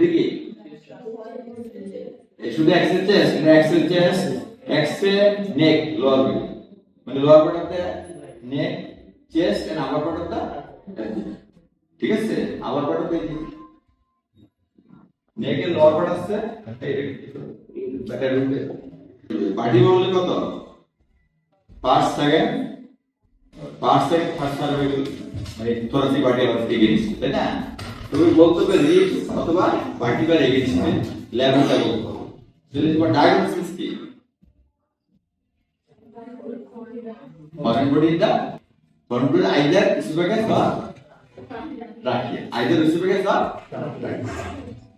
এটা কি শুধু axial chest, axial chest, axial neck lower body, মানে lower part of the neck, chest and upper part of the, ঠিক আছে? Upper part of the neck এর lower part আছে এটা বাডি বললে কত? ফার্স্ট সেকেন্ড ফার্স্ট সার্ভাইভ, মানে thoracic body of against, তাই না? তুমি বলতে পারবে রিবস অথবা ভার্টিক্যাল এগেইনস্ট লেভেলটা বলতে হবে। যদি তোমার ডায়াগনোসিস কি foreign body the foreign body either oesophagus বা ট্রাকিয়া, আইদার ইসোফেগাস বা ট্রাকিয়া।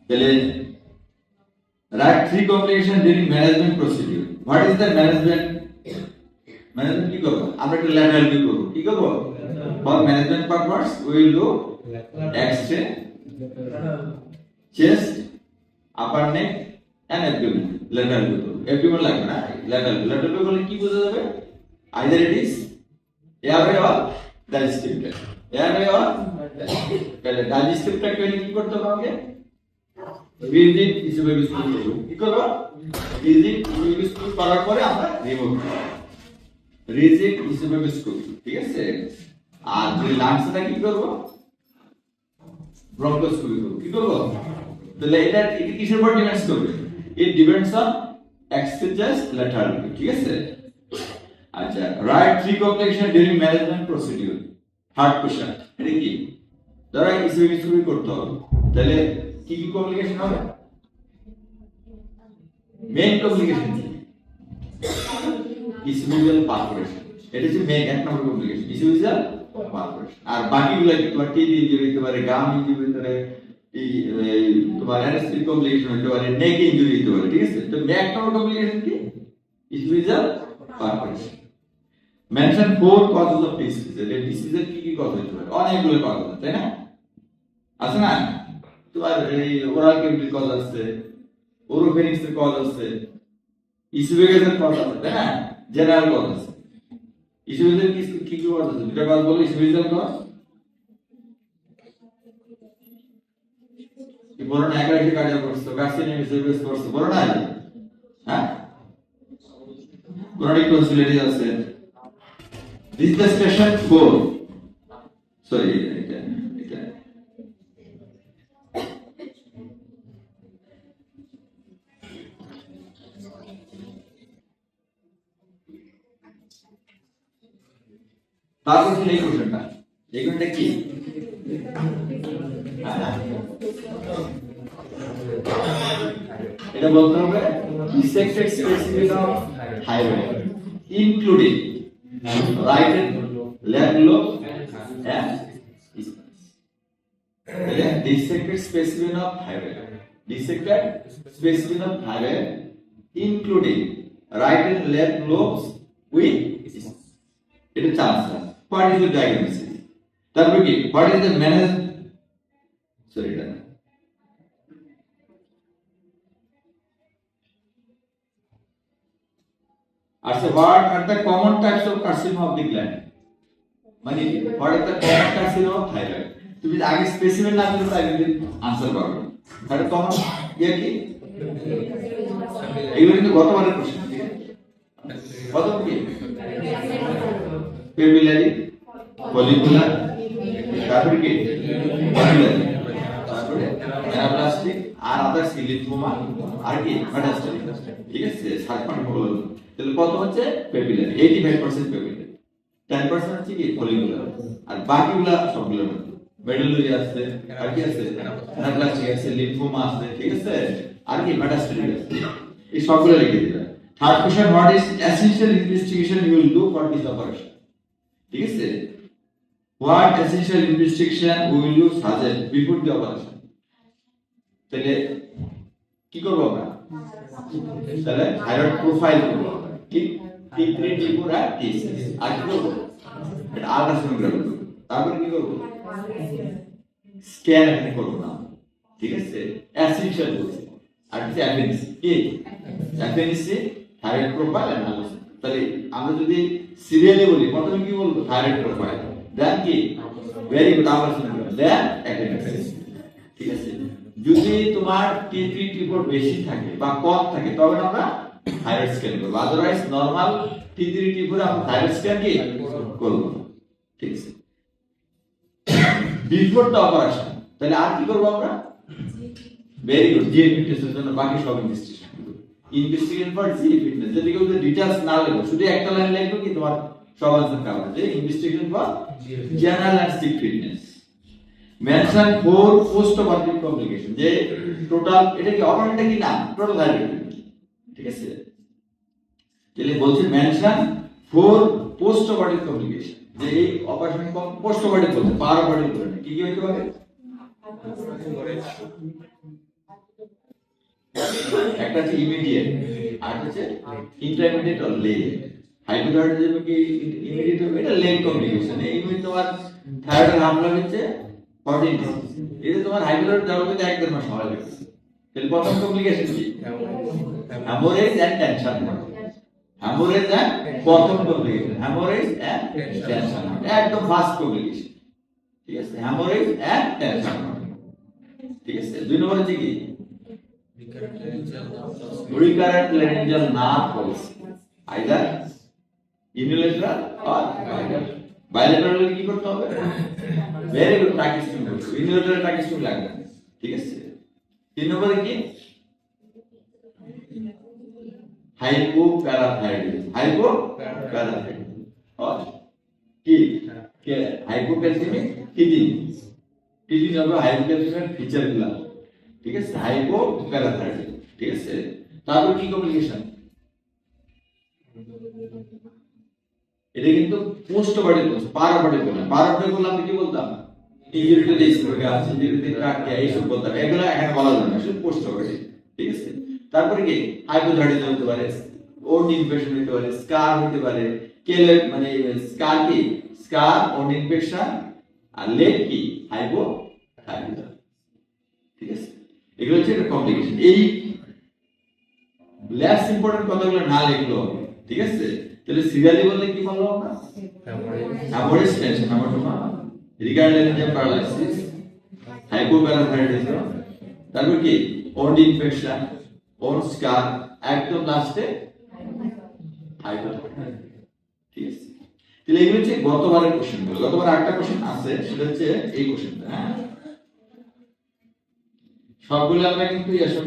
তাহলে write three complication during management procedure. What is the management? Management কি করব? আমরা একটা ল্যাটারাল ভিউ করব। কি করব? For management purpose we will do X-ray, chest, upper neck and abdomen. Lateral view করব। অ্যাবডোমেন লাগবে না, ল্যাটারাল ভিউ করলে কি বোঝা যাবে? Either it is airway or digestive tract, airway or তাহলে ডাইজেস্টিভ ট্র্যাক্ট কি করতে হবে? আমাকে ভিজিট হিসেবে বিস্কুট করব। কি করব? ভিজিট হিসেবে বিস্কুট করার পরে আমরা রিমুভ করব। রিজিট হিসেবে বিস্কুট, ঠিক আছে? আর যে লাংসটা কি করব? ব্রঙ্কোস্কোপি করব। কি করব? তাহলে এটা কিসের উপর ডিপেন্ডস করবে? It depends on exchanges lateral, ঠিক আছে? আচ্ছা, right three complication during management procedure. Third question, এটা কি? ধরো হিসেবে বিস্কুট করতে হবে, তাহলে কি কি কমপ্লিকেশন হবে? মেইন কমপ্লিকেশন কি? ইসোফেজিয়াল পারফোরেশন, এটা হচ্ছে মেইন এক নম্বর কমপ্লিকেশন, ইসোফেজিয়াল পারফোরেশন। আর বাকিগুলো কি? তোমার টিবি ইনজুরি হতে পারে, গাম ইনজুরি হতে পারে, তোমার অ্যানাস্থেটিক কমপ্লিকেশন হতে পারে, নেক ইনজুরি হতে পারে, ঠিক আছে? তো এক নম্বর কমপ্লিকেশন কি? Oesophageal perforation. Mention four causes of ডিসিজ। এটা ডিসিজের কি কি কজ হতে পারে? অনেকগুলো কজ আছে, তাই না? আছে না? তোমার এই ওরাল ক্যাভিটি কজ আছে, ওরোফেরিংস এর কজ আছে, ইসোফেগাসের কজ আছে, তাই না? জেনারেল কজ আছে। ইসোফেজিয়াল কি কি কজ আছে? দুটো কজ বলো। ইসোফেজিয়াল কজ কি বলো না? একাধিক কার্ডিয়াক করছে, কার্সিনোম ইসোফেগাস করছে, বলো না? হ্যাঁ, ক্রনিক টনসিলাইটিস আছে। This is the station 4, sorry এটা তারপর এই কোশ্চেনটা, এই কোশ্চেনটা কি? এটা বলতে হবে dissected specimen of thyroid including right and left lobe and dissected specimen of thyroid, dissected specimen of thyroid including right and left lobes with এটা chance. What is the diagnosis? তারপর কি? What is the manage, sorry এটা আচ্ছা, what are the common types of carcinoma of the gland, মানে what are the common carcinoma of thyroid. তুমি আগে specimen না দিলে তাই আনসার পাবে। তাহলে কমন ইয়া কি? এগুলো কিন্তু গতবারের প্রশ্ন। কত কি? পেপিলারি, ফলিকুলার, তারপরে কি? ফলিকুলারি, তারপরে অ্যানাপ্লাস্টিক আর আদার লিম্ফোমা আর কি? মেটাস্টাটিক, ঠিক আছে? 7 হলো। তাহলে কত হচ্ছে? পেপিলারি 85% পেপিলারি, 10% হচ্ছে কি? ফলিকুলার, আর বাকিগুলা সবগুলোর মধ্যে মেডুলারি আছে, আর কি আছে? অ্যানাপ্লাস্টিক আছে, লিম্ফোমা আছে, ঠিক আছে? আর কি? মেটাস্টাটিক আছে। এই সবগুলো লিখে দিবেন। Third question, what is essential investigation you will do for this operation, ঠিক আছে? What essential investigation will you suggest before the operation? তাহলে কি করব আমরা? তাহলে থাইরয়েড প্রোফাইল করব, ঠিক? T3 T4 আর T6 আর কি করব? এটা আল্ট্রাসোনোগ্রাফি করব। তারপর কি করব? স্ক্যান এখানে করব না, ঠিক আছে? এসেনশিয়াল বলছি। আর কি? এফএনসি, কি? FNC thyroid profile analysis. তাহলে আমরা যদি সিরিয়ালি বলি, প্রথমে কি বলবো? থাইরয়েড প্রোফাইল, দেন কি? ভেরি গুড, আল্ট্রাসোনোগ্রাফি, দেন এফএনসি, ঠিক আছে? যদি তোমার T3 T4 বেশি থাকে বা কম থাকে তবে আমরা থাইরয়েড স্ক্যান করব, আদারওয়াইজ নরমাল T3 T4 আমরা থাইরয়েড স্ক্যান কি করব না। ঠিক আছে, বিফোর দ্য অপারেশন তাহলে আর কি করব আমরা? ভেরি গুড, জিএফ টেস্টের জন্য বাকি সব ইনভেস্টিগেশন করব। ইনভেস্টিগেশন ফর জিএফ ফিটনেস, যদি কেউ ডিটেইলস না লিখো, শুধু একটা লাইন লিখো কি তোমার সব আনসার কভার, যে investigation for general and stick fitness. Mention 4 post operative complication, যে টোটাল এটা কি অপারেশনটা কি না টোটাল থাইরয়েড। ঠিক আছে, তাহলে বলছি মেনশন 4 পোস্ট অপারেটিভ কমপ্লিকেশন, যে এই অপারেশন পোস্ট অপারেটিভ বলতে পার অপারেটিভ বলে না, কি কি হতে পারে? একটা হচ্ছে ইমিডিয়েট, আর হচ্ছে ইন্টারমিডিয়েট অর লেট। হাইপোথাইরয়েডিজম কি ইমিডিয়েট হবে, এটা লেট কমপ্লিকেশন। এই ইমিডিয়েট তোমার থাইরয়েড হামলা হচ্ছে 14 ডেজ, এটা তোমার হাইপোথাইরয়েড দেওয়ার মধ্যে 1-1.5 মাস সময় লাগে। তাহলে প্রথম কমপ্লিকেশন কি? Haemorrhage and tension. Haemorrhage and প্রথম কমপ্লিকেশন, হ্যামোরেজ এন্ড টেনশন, একদম ফার্স্ট কমপ্লিকেশন। ঠিক আছে, হ্যামোরেজ এন্ড টেনশন। ঠিক আছে, দুই নম্বর হচ্ছে কি? recurrent laryngeal nerve palsy, either unilateral or bilateral. bilateral কি করতে হবে? ভেরি গুড, টাকিস্টিং করতে হবে। unilateral টাকিস্টিং লাগবে না। ঠিক আছে, তিন নম্বরে কি? hypoparathyroidism, hypoparathyroidism और কি কে হাইপোক্যালসিমিক কিডনি, কিডনি হবে হাইপোক্যালসিমিক ফিচার গুলা। ঠিক আছে, হাইপোপ্যারাথাইরয়েডিজম। ঠিক আছে, তারপর কি কমপ্লিকেশন? এটা কিন্তু পোস্ট অপারেটিভ বলছে, পার অপারেটিভ বলে। পার অপারেটিভ বললে আমি কি বলতাম? ইনজুরিটা ডিসপ্রোগ্রাম আছে, ইনজুরিতে ট্রাকিয়া এইসব বলতাম, এগুলো এখানে বলা যাবে না, শুধু পোস্ট অপারেটিভ। ঠিক আছে, তারপরে কি? হাইপোথাইরয়েডিজম হতে পারে, ওন্ড ইনফেকশন হতে পারে, স্কার হতে পারে, কেলে মানে স্কার কি? স্কার, ওন্ড ইনফেকশন, আর লেট কি? হাইপোথাইরয়েডিজম। ঠিক আছে, এগুলো হচ্ছে একটা কমপ্লিকেশন। এই লেস ইম্পর্টেন্ট কথাগুলো না লিখলো হবে। ঠিক আছে, তাহলে সিরিয়ালি বললে কি বলবো আমরা? Haemorrhage tension, recurrent laryngeal paralysis, hypoparathyroidism, তারপর কি? ওন্ড ইনফেকশন, ওন্ড স্কার, একদম লাস্টে হাইপোথাইরয়েডিজম। ঠিক আছে, তাহলে এগুলো হচ্ছে গতবারের কোশ্চেনগুলো। গতবার একটা কোশ্চেন আছে, সেটা হচ্ছে এই কোশ্চেনটা। হ্যাঁ, সবগুলো আমরা কিন্তু এসব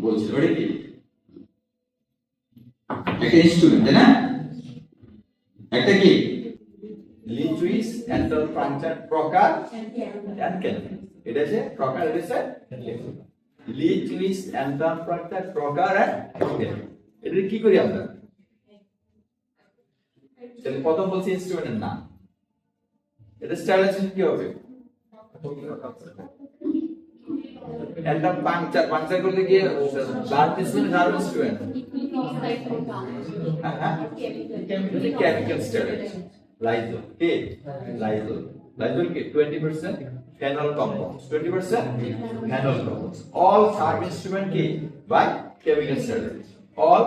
বলছি। ওটা কি? একটা ইনস্ট্রুমেন্ট, তাই না? একটা কি? লিচুইস এন্টার ফাংশন প্রকার এন্ড ক্যালিফোর্নিয়া। এটা হচ্ছে প্রকার, এটা হচ্ছে লিচুইস এন্টার ফাংশন প্রকার এন্ড ক্যালিফোর্নিয়া। এটা কি করি আমরা? তাহলে প্রথম বলছি ইনস্ট্রুমেন্টের নাম। এটা স্টাইলাইজেশন কি হবে? একটা পাংচার, পাংচার করতে গিয়ে ব্লাড টেস্টিং আর ইনস্ট্রুমেন্ট কেমিক্যাল স্টাইলাইজেশন। লাইজোল কি? লাইজোল, লাইজোল কি? 20% phenol compounds, 20% phenol compounds. All sharp instrument কি? By chemical sterilization. All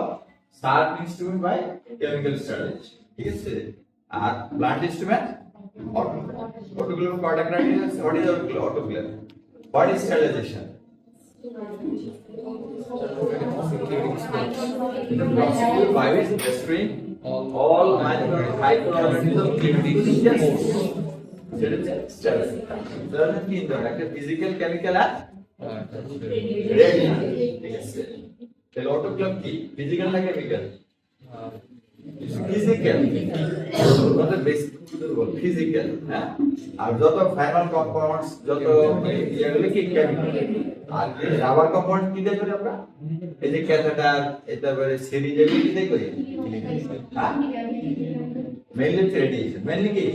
sharp instrument by chemical sterilization. ঠিক আছে, আর blood instrument autoclave contact radius. What is autoclave? What is sterilization? The procedure by which destroying all minor microorganisms in the physical, chemical and radiation. ঠিক আছে, তাহলে autoclave কি? Physical না chemical? Physical, আমাদের basic বল physical. হ্যাঁ, আর যত final compounds, যত এগুলো কি কেমিক্যাল। আর রাবার কম্পাউন্ড কি দিয়ে করি আমরা? এই যে ক্যাথেটার, তারপরে সিরিজ, এগুলো কি দিয়ে করি? হ্যাঁ, মেইনলি রেডিয়েশন, মেইনলি কি?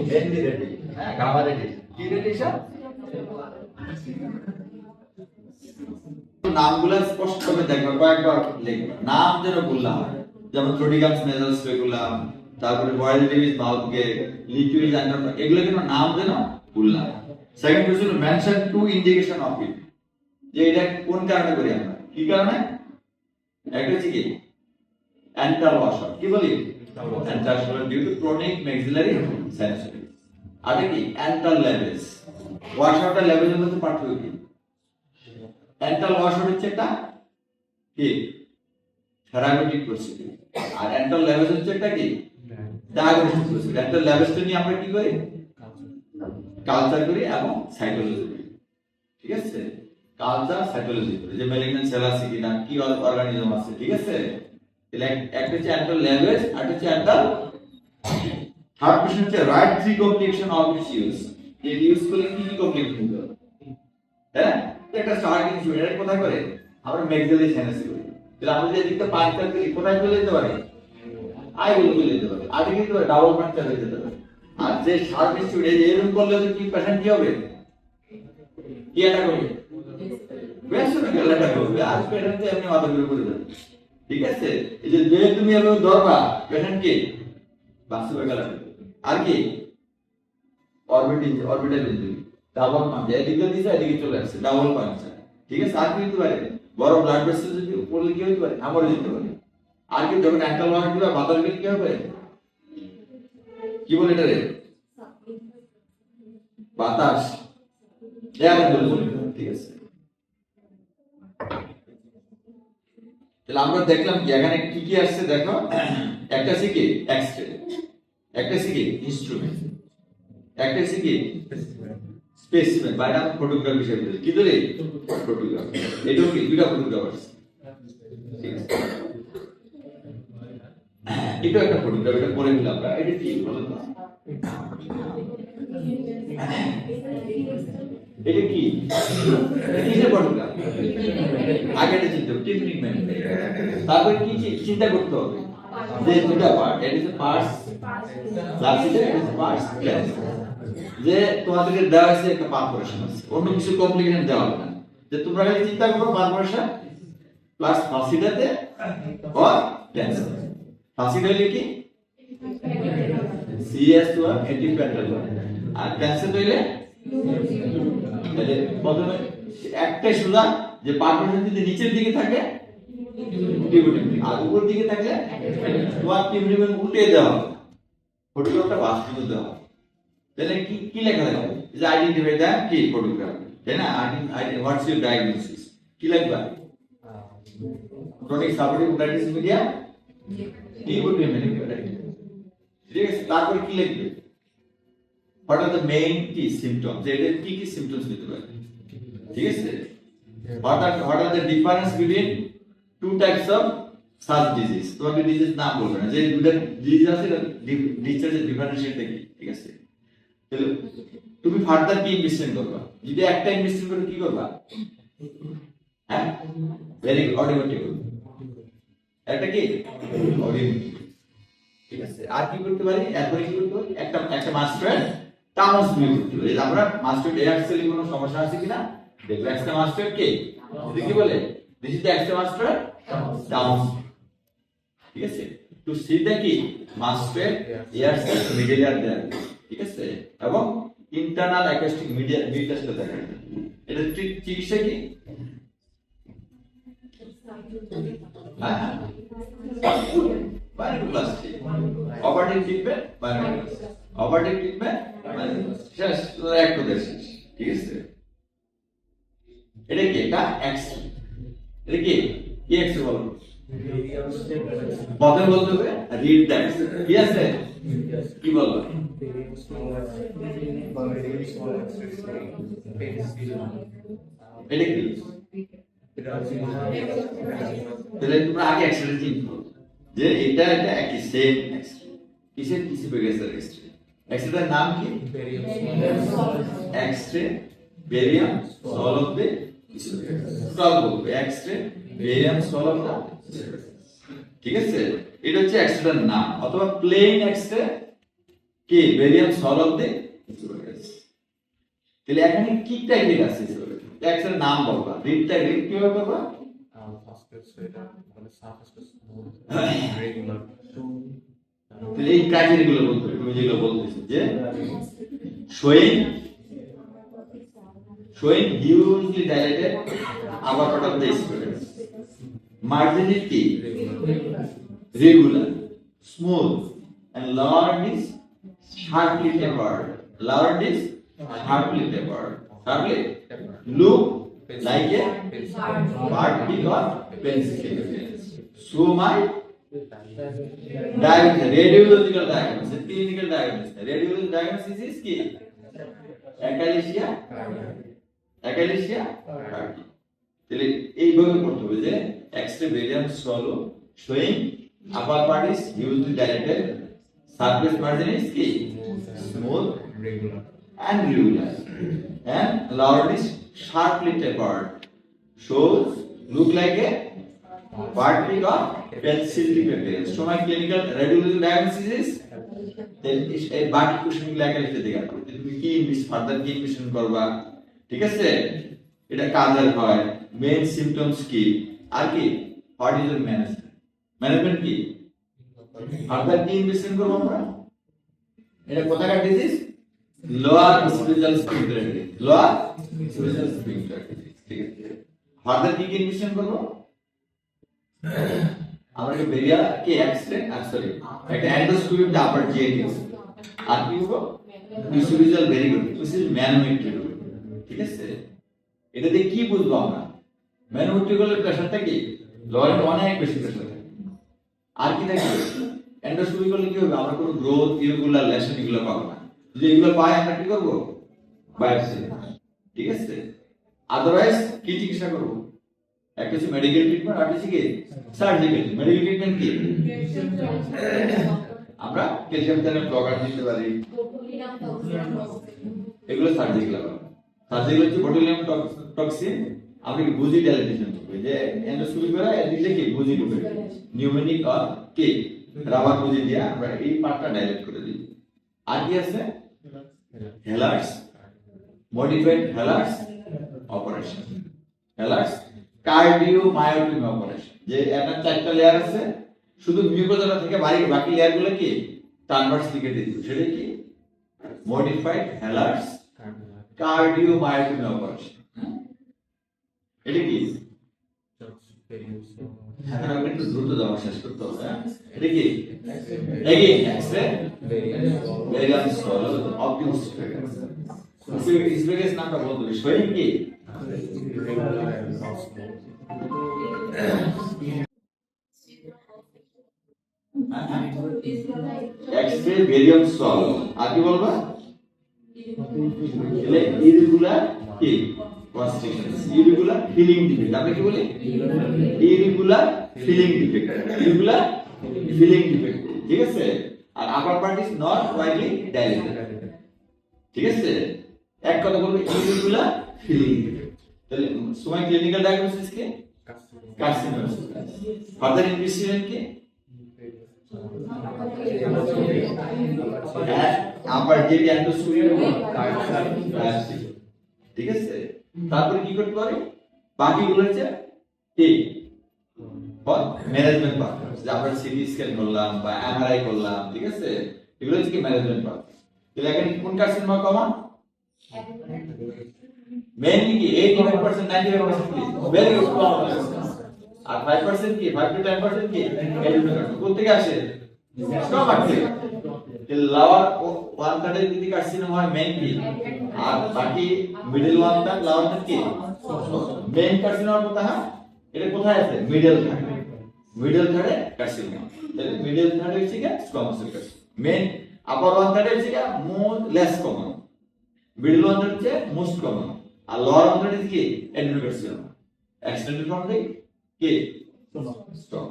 Mainly radiation. হ্যাঁ, গামা রেডিয়েশন। কি রেডিয়েশন? নামগুলো স্পষ্ট করে দেখবা, কয়েকবার লিখবা, নাম যেন বললাম, যেমন ট্রোডিগামস নেজাল স্পেকুলাম, তারপরে বয়েল ডেভিস ভালভকে, লিকুইড অ্যান্ড, এগুলো যেন নাম যেন বললাম। Second question, mention two indication of it, যে এটা কোন কারণে করি আমরা, কি কারণে? একটা হচ্ছে কি? অ্যান্টাল ওয়াশার, কি বলি? Antral washer due to chronic maxillary sinusitis. আর কি? Antral levels. ওয়াশারটা লেভেলের মধ্যে পার্থক্য কি? অ্যান্টাল ওয়াশার হচ্ছে একটা কি থেরাপিউটিক প্রসিডিউর, আর অ্যান্টাল ল্যাভেজ হচ্ছে একটা কি ডায়াগনস্টিক প্রসিডিউর। অ্যান্টাল ল্যাভেজটা নিয়ে আমরা কি করি, কালচার করি এবং সাইটোলজি করি, ঠিক আছে? কালচার সাইটোলজি করি যে ম্যালিগন্যান্ট সেল আছে কিনা, কি অর্গানিজম আছে, ঠিক আছে? তাহলে একটা হচ্ছে অ্যান্টাল ল্যাভেজ আর হচ্ছে অ্যান্টাল। থার্ড কোশ্চেন হচ্ছে right three complication of its use. এই ইউজ করলে কি কি কমপ্লিকেশন হবে, হ্যাঁ? একটা স্টার কিন্তু এটা কোথায় করে আমরা ম্যাক্সিলারি সাইনাসে করি। তাহলে আমরা যদি দিকটা পাঁচটা করি কোথায় চলে যেতে পারে, আই বলে চলে যেতে পারে, আগে কিন্তু ডাবল পাঁচটা হয়ে যেতে পারে। আর যে শার্প স্টুডেন্ট এরকম করলে তো কি পেশেন্ট কি হবে, কি অ্যাটাক হবে, ভ্যাকসিনেশন অ্যাটাক হবে, আর পেশেন্ট এমনি মাথা ঘুরে পড়ে যাবে, ঠিক আছে? এই যে তুমি এভাবে ধরবা পেশেন্টকে বাস্তবে গেল। আর কি অরবিটাল ইনজুরি, ডাবল পাঞ্চার, এদিকে দিছে এদিকে চলে আসছে, ডাবল পাঞ্চার, ঠিক আছে? আর কি হতে পারে, বড় ব্লাড ভেসেল যদি পড়লে কি হতে পারে, আমরে যেতে পারে। আর কি যখন অ্যাঙ্কেল ওয়ার্ড দিবা বাতাস গেলে কি হবে, কি বলে এটা রে, বাতাস এয়ার বলে, ঠিক আছে? তাহলে আমরা দেখলাম কি এখানে কি কি আসছে দেখো, একটা সিকি এক্স-রে, একটা সিকি ইনস্ট্রুমেন্ট, একটা সিকি স্পেসিমেন, বাইরে ফটোগ্রাফ হিসেবে কি ধরে ফটোগ্রাফ, এটাও কি দুইটা ফটোগ্রাফ আছে, ঠিক আছে? এটা একটা ফটোগ্রাফ, এটা পরে নিলাম আমরা, এটা কি বলো তো, এটা কি কিসের ফটোগ্রাফ, আগে এটা চিন্তা করতে টেকনিক ম্যান, তারপর কি চিন্তা করতে হবে যে দুটা পার্ট, এটা হচ্ছে পার্টস ক্লাসিক্যাল, এটা হচ্ছে পার্টস ক্লাসিক্যাল। যে তোমাদেরকে দেওয়া হয়েছে একটা পারফরেশন আছে, অন্য কিছু কমপ্লিকেশন দেওয়া হবে না, যে তোমরা খালি চিন্তা করো পারফরেশন প্লাস ফাসিটাতে অর টেনশন। ফাসিটা হলে কি CS1 এন্টিপ্যান্টাল, আর টেনশন হইলে তাহলে প্রথমে একটা সোজা যে পারফরেশন যদি নিচের দিকে থাকে টিবিটিভ, আর উপর দিকে থাকলে তোমার টিবিটিভ উল্টে দেওয়া হবে, ফটোগ্রাফটা বাস্তবে দেওয়া হবে। তাহলে কি কি লেখা থাকবে, যে আইডেন্টিফাই দ্য কি ফটোগ্রাফ, তাই না? হোয়াটস ইউর ডায়াগনোসিস, কি লিখবা, ক্রনিক সাপোর্টিভ ওটাইটিস মিডিয়া টিবিটিভ ম্যানিকুলাইটিস, ঠিক আছে? তারপর কি লিখবে, হোয়াট আর দ্য মেইন কি সিম্পটমস, এদের কি কি সিম্পটমস হতে পারে, ঠিক আছে? What are the difference between two types of such disease, তোমাকে ডিজিজ নাম বলবে না, যে দুটো ডিজিজ আছে ডিসচার্জের ডিফারেন্সিয়েট কি, ঠিক আছে? তাহলে তুমি ফার্দার কি ইনভেস্টমেন্ট করবা, যদি একটা ইনভেস্টমেন্ট করে কি করবা, হ্যাঁ ভেরি গুড, অডিওমেট্রিক একটা কি অডিওমেট্রিক, ঠিক আছে? আর কি করতে পারি, এরপরে কি করতে পারি, একটা মাস্টার টাউন্স নিয়ে করতে পারি, আমরা মাস্টার এক্সেলে কোনো সমস্যা আছে কিনা দেখব। একটা মাস্টার কে এটা কি বলে, দিস ইজ দ্য একটা মাস্টার টাউন্স, ঠিক আছে? টু সি দ্য কি master air cell middle ear there, ঠিক আছে? এবং ইন্টারনাল অ্যাকোস্টিক মিডিয়া মিটাসটা দেখা, এটা চিকিৎসা কি, bioplastic, operative treatment bioplastic, operative treatment শেষ, এক কথা শেষ, ঠিক আছে? এটা কি এটা এক্স-রে, এটা কি কি এক্স-রে বলো, প্রথমে বলতে হবে রিড দ্য এক্স-রে, কি আছে কি বলবো, এটা কি, তাহলে তোমরা আগে এক্স-রে চিন্তা যে এটা একই সেম এক্স-রে, কিসের কিছু বেগেসের এক্স-রে, এক্স-রের নাম কি, X-ray barium swallow of the total বলবো, X-ray barium swallow of the, ঠিক আছে? এটা হচ্ছে এক্স-রের নাম, অথবা প্লেন এক্স-রে কি বেরিয়াম সল অফ দ্য। তাহলে এখানে কি টাইপের আছে, এক্স-রের নাম বলবা, রিডটা রিড কিভাবে করবা, তাহলে এই ক্রাইটেরিয়া গুলো বলতে হবে, তুমি যেগুলো বলতেছো যে showing hugely dilated upper part of the scrotum, marginally regular, smooth, and lower is sharply tapered. Lower is sharply tapered. Sharply look like a particle of pencil. So my diagnosis, radiological diagnosis, clinical diagnosis. Radiological diagnosis is key. Achalasia cardi. তাহলে এইভাবে করতে হবে যে X-ray variant swallow showing upper part is hugely dilated, surface margin is key, smooth and regular, and lower is sharply tapered, shows look like a particle of pencil depicted. So my clinical radiological diagnosis is then এই বাকি কোশ্চেনগুলো একা লিখতে দিই আপনি তুমি কি further কি ইনভেস্টিগেশন করবা ঠিক আছে এটা কাজের হয় মেইন সিম্পটমস কি আর কি হোয়াট ইজ দ্য ম্যানেজমেন্ট কি ফার্দার কি ইনভেস্টিগেশন করব আমরা এটা কোথাকার disease lower special sphincter lower special sphincter ঠিক আছে ফার্দার কি ইনভেস্টিগেশন করব আমরা কি বেরিয়া কি এক্স-রে সরি একটা এন্ডোস্কোপি অফ দ্য আপার জিআইটিস আর কি হবে ইসোভিজুয়াল ভেরি গুড দিস ইজ ম্যানোমেট্রি ঠিক আছে এটা দিয়ে কি বুঝবো আমরা ম্যানোমেট্রিক্যাল প্রেসারটা কি লোয়ারে অনেক বেশি প্রেসার থাকে আর কি থাকে এন্ডোস্কোপি করলে কি হবে আমরা কোনো গ্রোথ ইরেগুলার লেশন এগুলো পাবো না যদি এগুলো পাই আমরা কি করব বায়োপসি ঠিক আছে আদারওয়াইজ কি চিকিৎসা করব একটা হচ্ছে মেডিকেল ট্রিটমেন্ট আর হচ্ছে কি সার্জিক্যাল মেডিকেল ট্রিটমেন্ট কি আমরা ক্যালসিয়াম চ্যানেল ব্লকার দিতে পারি এগুলো সার্জিক্যাল সার্জিক্যাল হচ্ছে বোটুলিনাম টক্সিন আমরা কি বুঝি ডাইলেশন করব যে এন্ডোস্কোপি করে দিলে কি বুঝি ঢুকে নিউমেনিক আর কি রাবার বুঝি দিয়ে আমরা এই পার্টটা ডাইলেট করে দিই আর কি আছে হেলার্স মডিফাইড হেলার্স অপারেশন হেলার্স কার্ডিওমায়োটমি অপারেশন যে একটা চারটা লেয়ার আছে শুধু মিউকোজা থেকে বাকি লেয়ার গুলো কি ট্রান্সভার্সলি কেটে দিই সেটা কি মডিফাইড হেলার্স কার্ডিওমায়োটমি অপারেশন এটা কি হ্যাঁ একটু দ্রুত যাওয়া শেষ করতে হবে এটা কি again X-ray variance of the oesophagus নামটা বলতে হবে শোয়িং কি এক্স-রে ভেরিয়ান্স সলভ আর কি বলবা এলে ইরেগুলার কি কনস্ট্রিকশনস ইরেগুলার ফিলিং ডিফেক্ট আমরা কি বলি irregular filling defect irregular filling defect ঠিক আছে আর upper part is not widely dilated ঠিক আছে এক কথা বলবো ইরেগুলার ফিলিং ডিফেক্ট তাহলে সময় ক্লিনিক্যাল ডায়াগনোসিস কি কার্সিনোমাস ফার্দার ইনভেস্টিগেশন কি আপার যে এন্ডোস্কোপি ঠিক আছে তারপরে কি করতে পারে বাকিগুলো হচ্ছে ঠিক ফর ম্যানেজমেন্ট পারপাস যে আমরা সিটি স্ক্যান করলাম বা এমআরআই করলাম ঠিক আছে এগুলো হচ্ছে কি ম্যানেজমেন্ট পারপাস তাহলে এখানে কোন কার্সিনোমা কমন মেইনলি কি 85% 95% কি ভেরি গুড আর 5% কি 5 to 10% কি কোথা থেকে আসে স্টমাক থেকে তাহলে লাওয়ার ওয়ান থার্ডের যদি কার্সিনোমা হয় মেইন কি আর বাকি middle one third lover third কি মেইন কার্সিনোমা কোথায় এটা কোথায় আছে মিডল থার্ডে কার্সিনোমা তাহলে মিডল থার্ডে হচ্ছে কি স্কোয়ামাস কার্সিনোমা মেইন আপার ওয়ান থার্ডে হচ্ছে কি মোর less common middle one third হচ্ছে মোস্ট কমন আর লোয়ার ওয়ান থার্ড হচ্ছে কি এন্ডোকার্সিনোমা এক্সটেন্ডেড ফর্ম থেকে কি স্টপ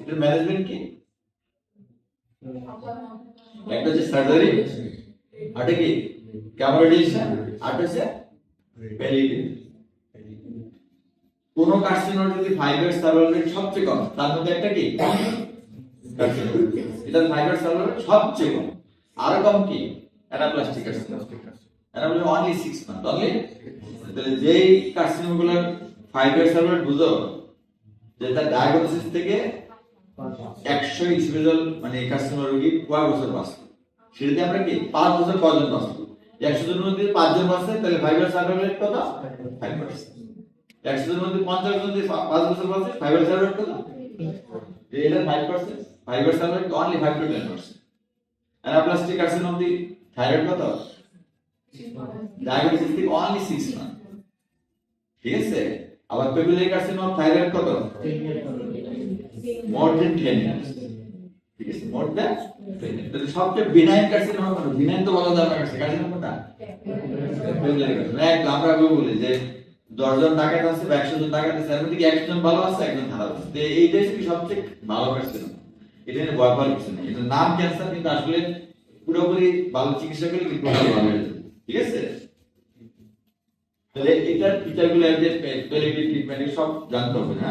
এটার ম্যানেজমেন্ট কি একটা হচ্ছে সার্জারি আটা কি ক্যামোরেডিয়েশন আটা হচ্ছে পেরিডিন কোন কার্সিনোমা যদি 5 ইয়ার্স সার্ভাইভাল রেট সবচেয়ে কম তার মধ্যে একটা কি এটা 5 ইয়ার্স সার্ভাইভাল রেট সবচেয়ে কম আর কম কি অ্যানাপ্লাস্টিক কার্সিনোমা এটা বলে অনলি 6 মান্থ অনলি তাহলে যেই কার্সিনোমাগুলো 5 ইয়ার্স সার্ভাইভাল রেট বুঝো যেটা ডায়াগনোসিস থেকে 100 ইসভিজুয়াল মানে কার্সিনোমা রোগী কয় বছর বাঁচবে সেটাতে আমরা কি 5 বছর পর্যন্ত বাঁচবো 100 জনের মধ্যে 5 জন বাঁচে তাহলে 5 ইয়ার সার্ভাইভাল রেট কত 5% 100 জনের মধ্যে 50 জন যদি 5 বছর বাঁচে 5 ইয়ার সার্ভাইভাল রেট কত এটা 5% 5 year survival rate only 5 to 10% anaplastic carcinoma the thyroid কত ডায়াগনোসিস থেকে অনলি 6 মান্থ ঠিক আছে। আবার পেপিলারি কার্সিনোমা থাইরয়েড কত? More than 10 years. ঠিক আছে, মোর দেন 10 ইয়ার্স। তাহলে সবচেয়ে বিনাইন কার্সিনোমা কোনটা? বিনাইন তো বলা যাবে না, কার্সিনোমা কোনটা? Papillary carcinoma. এক আমরা বলি যে 10 জন ডাকাত আছে বা 100 জন ডাকাত আছে, এর মধ্যে কি একজন ভালো আছে একজন খারাপ আছে? তো এইটাই কি সবচেয়ে ভালো কার্সিনোমা। এটা নিয়ে ভয় পাওয়ার কিছু নেই। এটা নাম ক্যান্সার, কিন্তু আসলে পুরোপুরি ভালো চিকিৎসা করলে কিন্তু ভালো হবে। ঠিক আছে। তাহলে এটার ফিচারগুলো যে প্যালিয়েটিভ ট্রিটমেন্ট সব জানতে হবে না।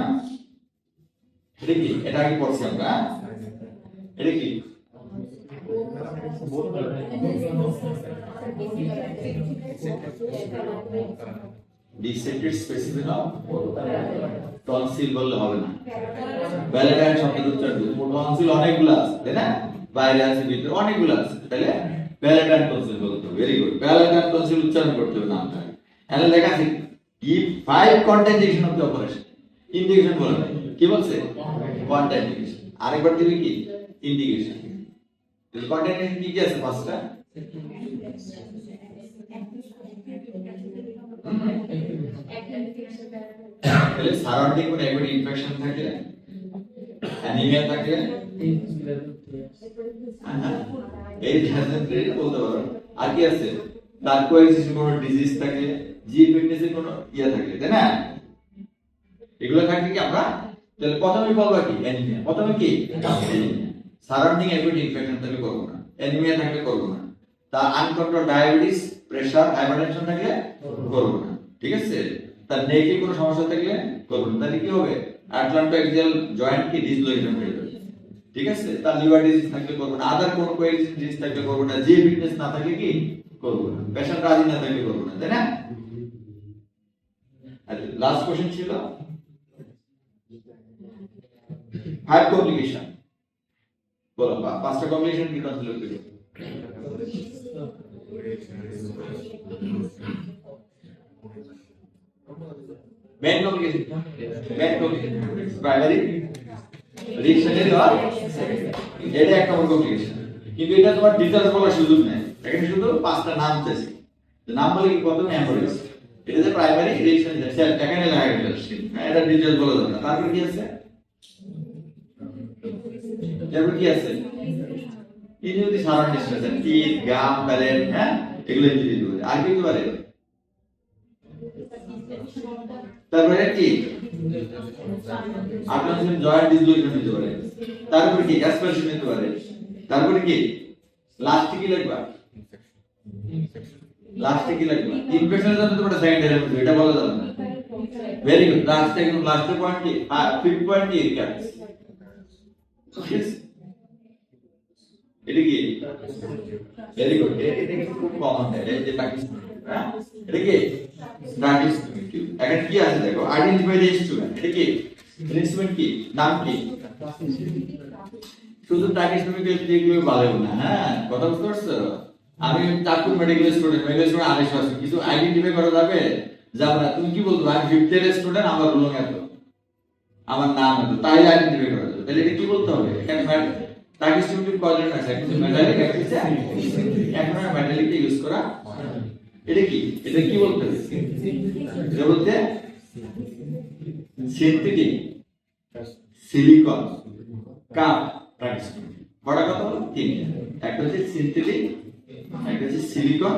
এটা কি? এটা আগে পড়ছি আমরা। এটা কি? ডিসেক্টেড স্পেসিমেন অফ টনসিল বললে হবে না, ব্যালেটাইন শব্দের উচ্চারণ করতে। টনসিল অনেকগুলো আছে, তাই না? বাইরে আছে, ভিতরে অনেকগুলো আছে, তাহলে ব্যালেটাইন টনসিল বলতে হবে। ভেরি গুড, ব্যালেটাইন টনসিল উচ্চারণ করতে হবে নামটা। এখানে লেখা আছে give 5 contraindication of the operation. Indication বলে না, কি বলছে? কন্ট্রাইন্ডিকেশন। আরেকবার দিবি কি? ইন্ডিকেশন। এই কন্ট্রাইন্ডিকেশন কি কি আছে? পাঁচটা। তাহলে সারাউন্ডিং কোন একবার ইনফেকশন থাকলে, অ্যানিমিয়া থাকলে, এই ডিহাইড্রেশন বলতে পারো। আর কি আছে? তার কোএক্সিস্টেন্ট কোন ডিজিজ থাকলে, জি ফিটনেসের কোন ইয়া থাকলে, তাই না? এগুলো থাকলে কি আমরা তাহলে প্রথমে বলবো কি? অ্যানিমিয়া। প্রথমে কি? সারাউন্ডিং অ্যাকুইট ইনফেকশন থাকলে করব না, অ্যানিমিয়া থাকলে করব না, তা আনকন্ট্রোল ডায়াবেটিস, প্রেসার, হাইপারটেনশন থাকলে করব না। ঠিক আছে। তার নেকে কোনো সমস্যা থাকলে করব না। তাহলে কি হবে? আটলান্টোএক্সিয়াল জয়েন্ট কি ডিসলোকেশন হয়ে যাবে। ঠিক আছে। তার লিভার ডিজিজ থাকলে করব না, আদার কোন কোএক্সিস্টেন্ট ডিজিজ থাকলে করব না, জি ফিটনেস না থাকলে কি করব না, পেশেন্ট রাজি না থাকলে করব না, তাই না? আচ্ছা, লাস্ট কোশ্চেন ছিল 5 কমপ্লিকেশন। বলো, পাঁচটা কমপ্লিকেশন কি কনসিডার করবে? মেন কমপ্লিকেশন, প্রাইমারি, রিসেন্টারি আর এটা একটা বড় কমপ্লিকেশন। কিন্তু এটা তোমার ডিটেইলস বলার সুযোগ নেই, এখানে শুধু পাঁচটা নাম চাইছি। নাম বলে কি? প্রথমে হ্যামোরেজ, এটা যে প্রাইমারি, রিসেন্টারি, সেল এখানে লেখা গেছে, এটা ডিটেইলস বলা যাবে না। তারপর কি আছে? তারপর কি আছে? ইনজুরি সারাউন্ডিং স্ট্রেস, টিথ, গাম, প্যালেট, হ্যাঁ, এগুলো ইনজুরি দিতে পারে। আর কি হতে পারে? তারপরে কি? আপনার জয়েন্ট ডিসলোকেশন হতে পারে। তারপরে কি? অ্যাসপারেশন হতে পারে। তারপরে কি? লাস্টে কি লাগবে? লাস্টে কি লাগবে? ইনফেকশনের জন্য তো সেকেন্ডারি হবে, এটা বলা যাবে না। Very good. লাস্টের পয়েন্ট কি? ফিফথ পয়েন্ট কি? রিকার্ডস। এটা কি? Very good. এটা কিন্তু খুব কমন, এটা যে পাকিস্তান, হ্যাঁ, এটা কি? Practice tube. এখন কি আছে দেখো, আইডেন্টিফাই দ্য ইনস্ট্রুমেন্ট। এটা কি? ইনস্ট্রুমেন্ট কি? নাম কি? শুধু প্র্যাকটিস টিউব দেখলে ভালো না, হ্যাঁ, কথা বুঝতে পারছো? আমি চাঁদপুর মেডিকেল স্টুডেন্ট আড়াইশো আছে, কিছু আইডেন্টিফাই করা যাবে? যাবে না। তুমি কি বলতো? আমি ফিফথ ইয়ার স্টুডেন্ট, আমার রোল এত, আমার নাম এত, তাইলে আইডেন্টিফাই করা যাবে। তাহলে এটা কি বলতে হবে? এখানে প্র্যাকটিস টিউব কয়জন আছে? একটা মেটালিক, একটা এখন মেটালিকটা ইউজ করা। এটা কি? এটা কি বলতে হবে? এটা বলতে synthetic silicone cup practice tube. বড় কথা হলো তিনটা, একটা হচ্ছে সিনথেটিক, একটা হচ্ছে সিলিকন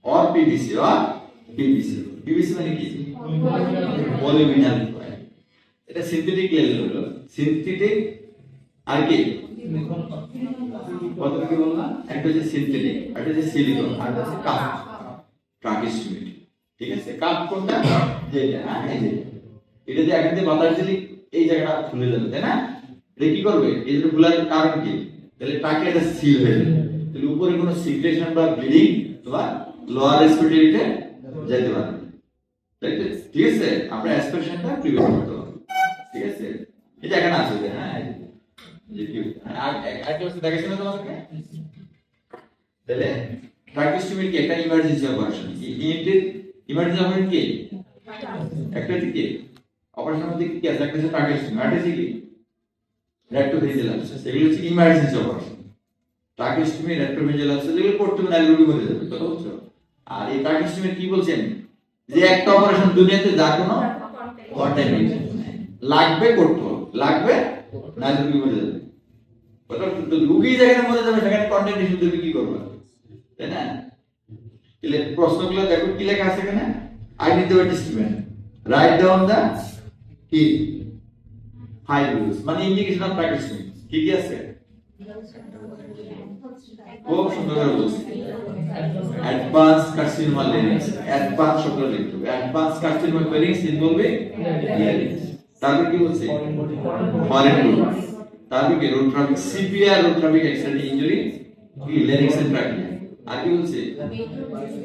অর পিভিসি, পিভিসি মানে কি? Polyvinyl coil. এটা সিনথেটিক লেভেল হলো, সিনথেটিক আর কি কত কি বললাম? একটা হচ্ছে সিনথেটিক, একটা হচ্ছে সিলিকন, আর একটা হচ্ছে কাপ প্র্যাকটিস টিউব। ঠিক আছে। কাপ কোনটা? যেটা, হ্যাঁ, এই যে এটা যে এখান থেকে বাতাস দিলে এই জায়গাটা খুলে যাবে, তাই না? এটা কি করবে? এই যে খোলার কারণ কি? তাহলে টাকে এটা সিল হয়ে যাবে। তাহলে উপরে কোনো সিক্রেশন বা ব্লিডিং বা লোয়ার রেসপিরেটরিতে যেতে পারে। ঠিক আছে। আমরা অ্যাসপিরেশনটা প্রিভেন্ট করতে হবে। ঠিক আছে। এটা এখানে আছে, হ্যাঁ, যে কি আর একটা হচ্ছে দেখাচ্ছি না তোমাকে। তাহলে প্র্যাকটিস টিউব কি? একটা ইমার্জেন্সি অপারেশন। ইমার্জেন্সি অপারেশন কি? একটা কি অপারেশন মধ্যে কি আছে? একটা হচ্ছে প্র্যাকটিস টিউব, একটা হচ্ছে কি রেক্টোভেঞ্জিয়াল, এগুলো হচ্ছে ইমার্জেন্সি অপারেশন। প্র্যাকটিস টিউব, রেক্টোভেঞ্জিয়াল, যেগুলো করতে হবে না রোগী মরে যাবে, কথা বুঝছো? আর এই প্র্যাকটিস টিউব কি বলছেন? যে একটা অপারেশন দুনিয়াতে যা কোনো কন্টামিনেশন লাগবে করতে হবে, লাগবে না রুগী মরে যাবে। রুগী যেখানে মরে যাবে সেখানে কন্টামিনেশন তুমি কি করবে, তাই না? তাহলে প্রশ্নগুলো দেখো কি লেখা আছে এখানে। Identify statement, write down the কি 5 রুলস, মানে ইন্ডিকেশন অফ প্র্যাকটিস কি কি আছে? খুব সুন্দর করে বলছি। অ্যাডভান্স কার্সিনোমা লেরিংস, অ্যাডভান্স শব্দ লিখতে হবে। Advance carcinoma larynx involve larynx. তারপর কি বলছে? Foreign root. তারপর কি road traffic, severe road traffic accident injury কি লেরিংস এর ট্রাকিং। আর কি বলছে?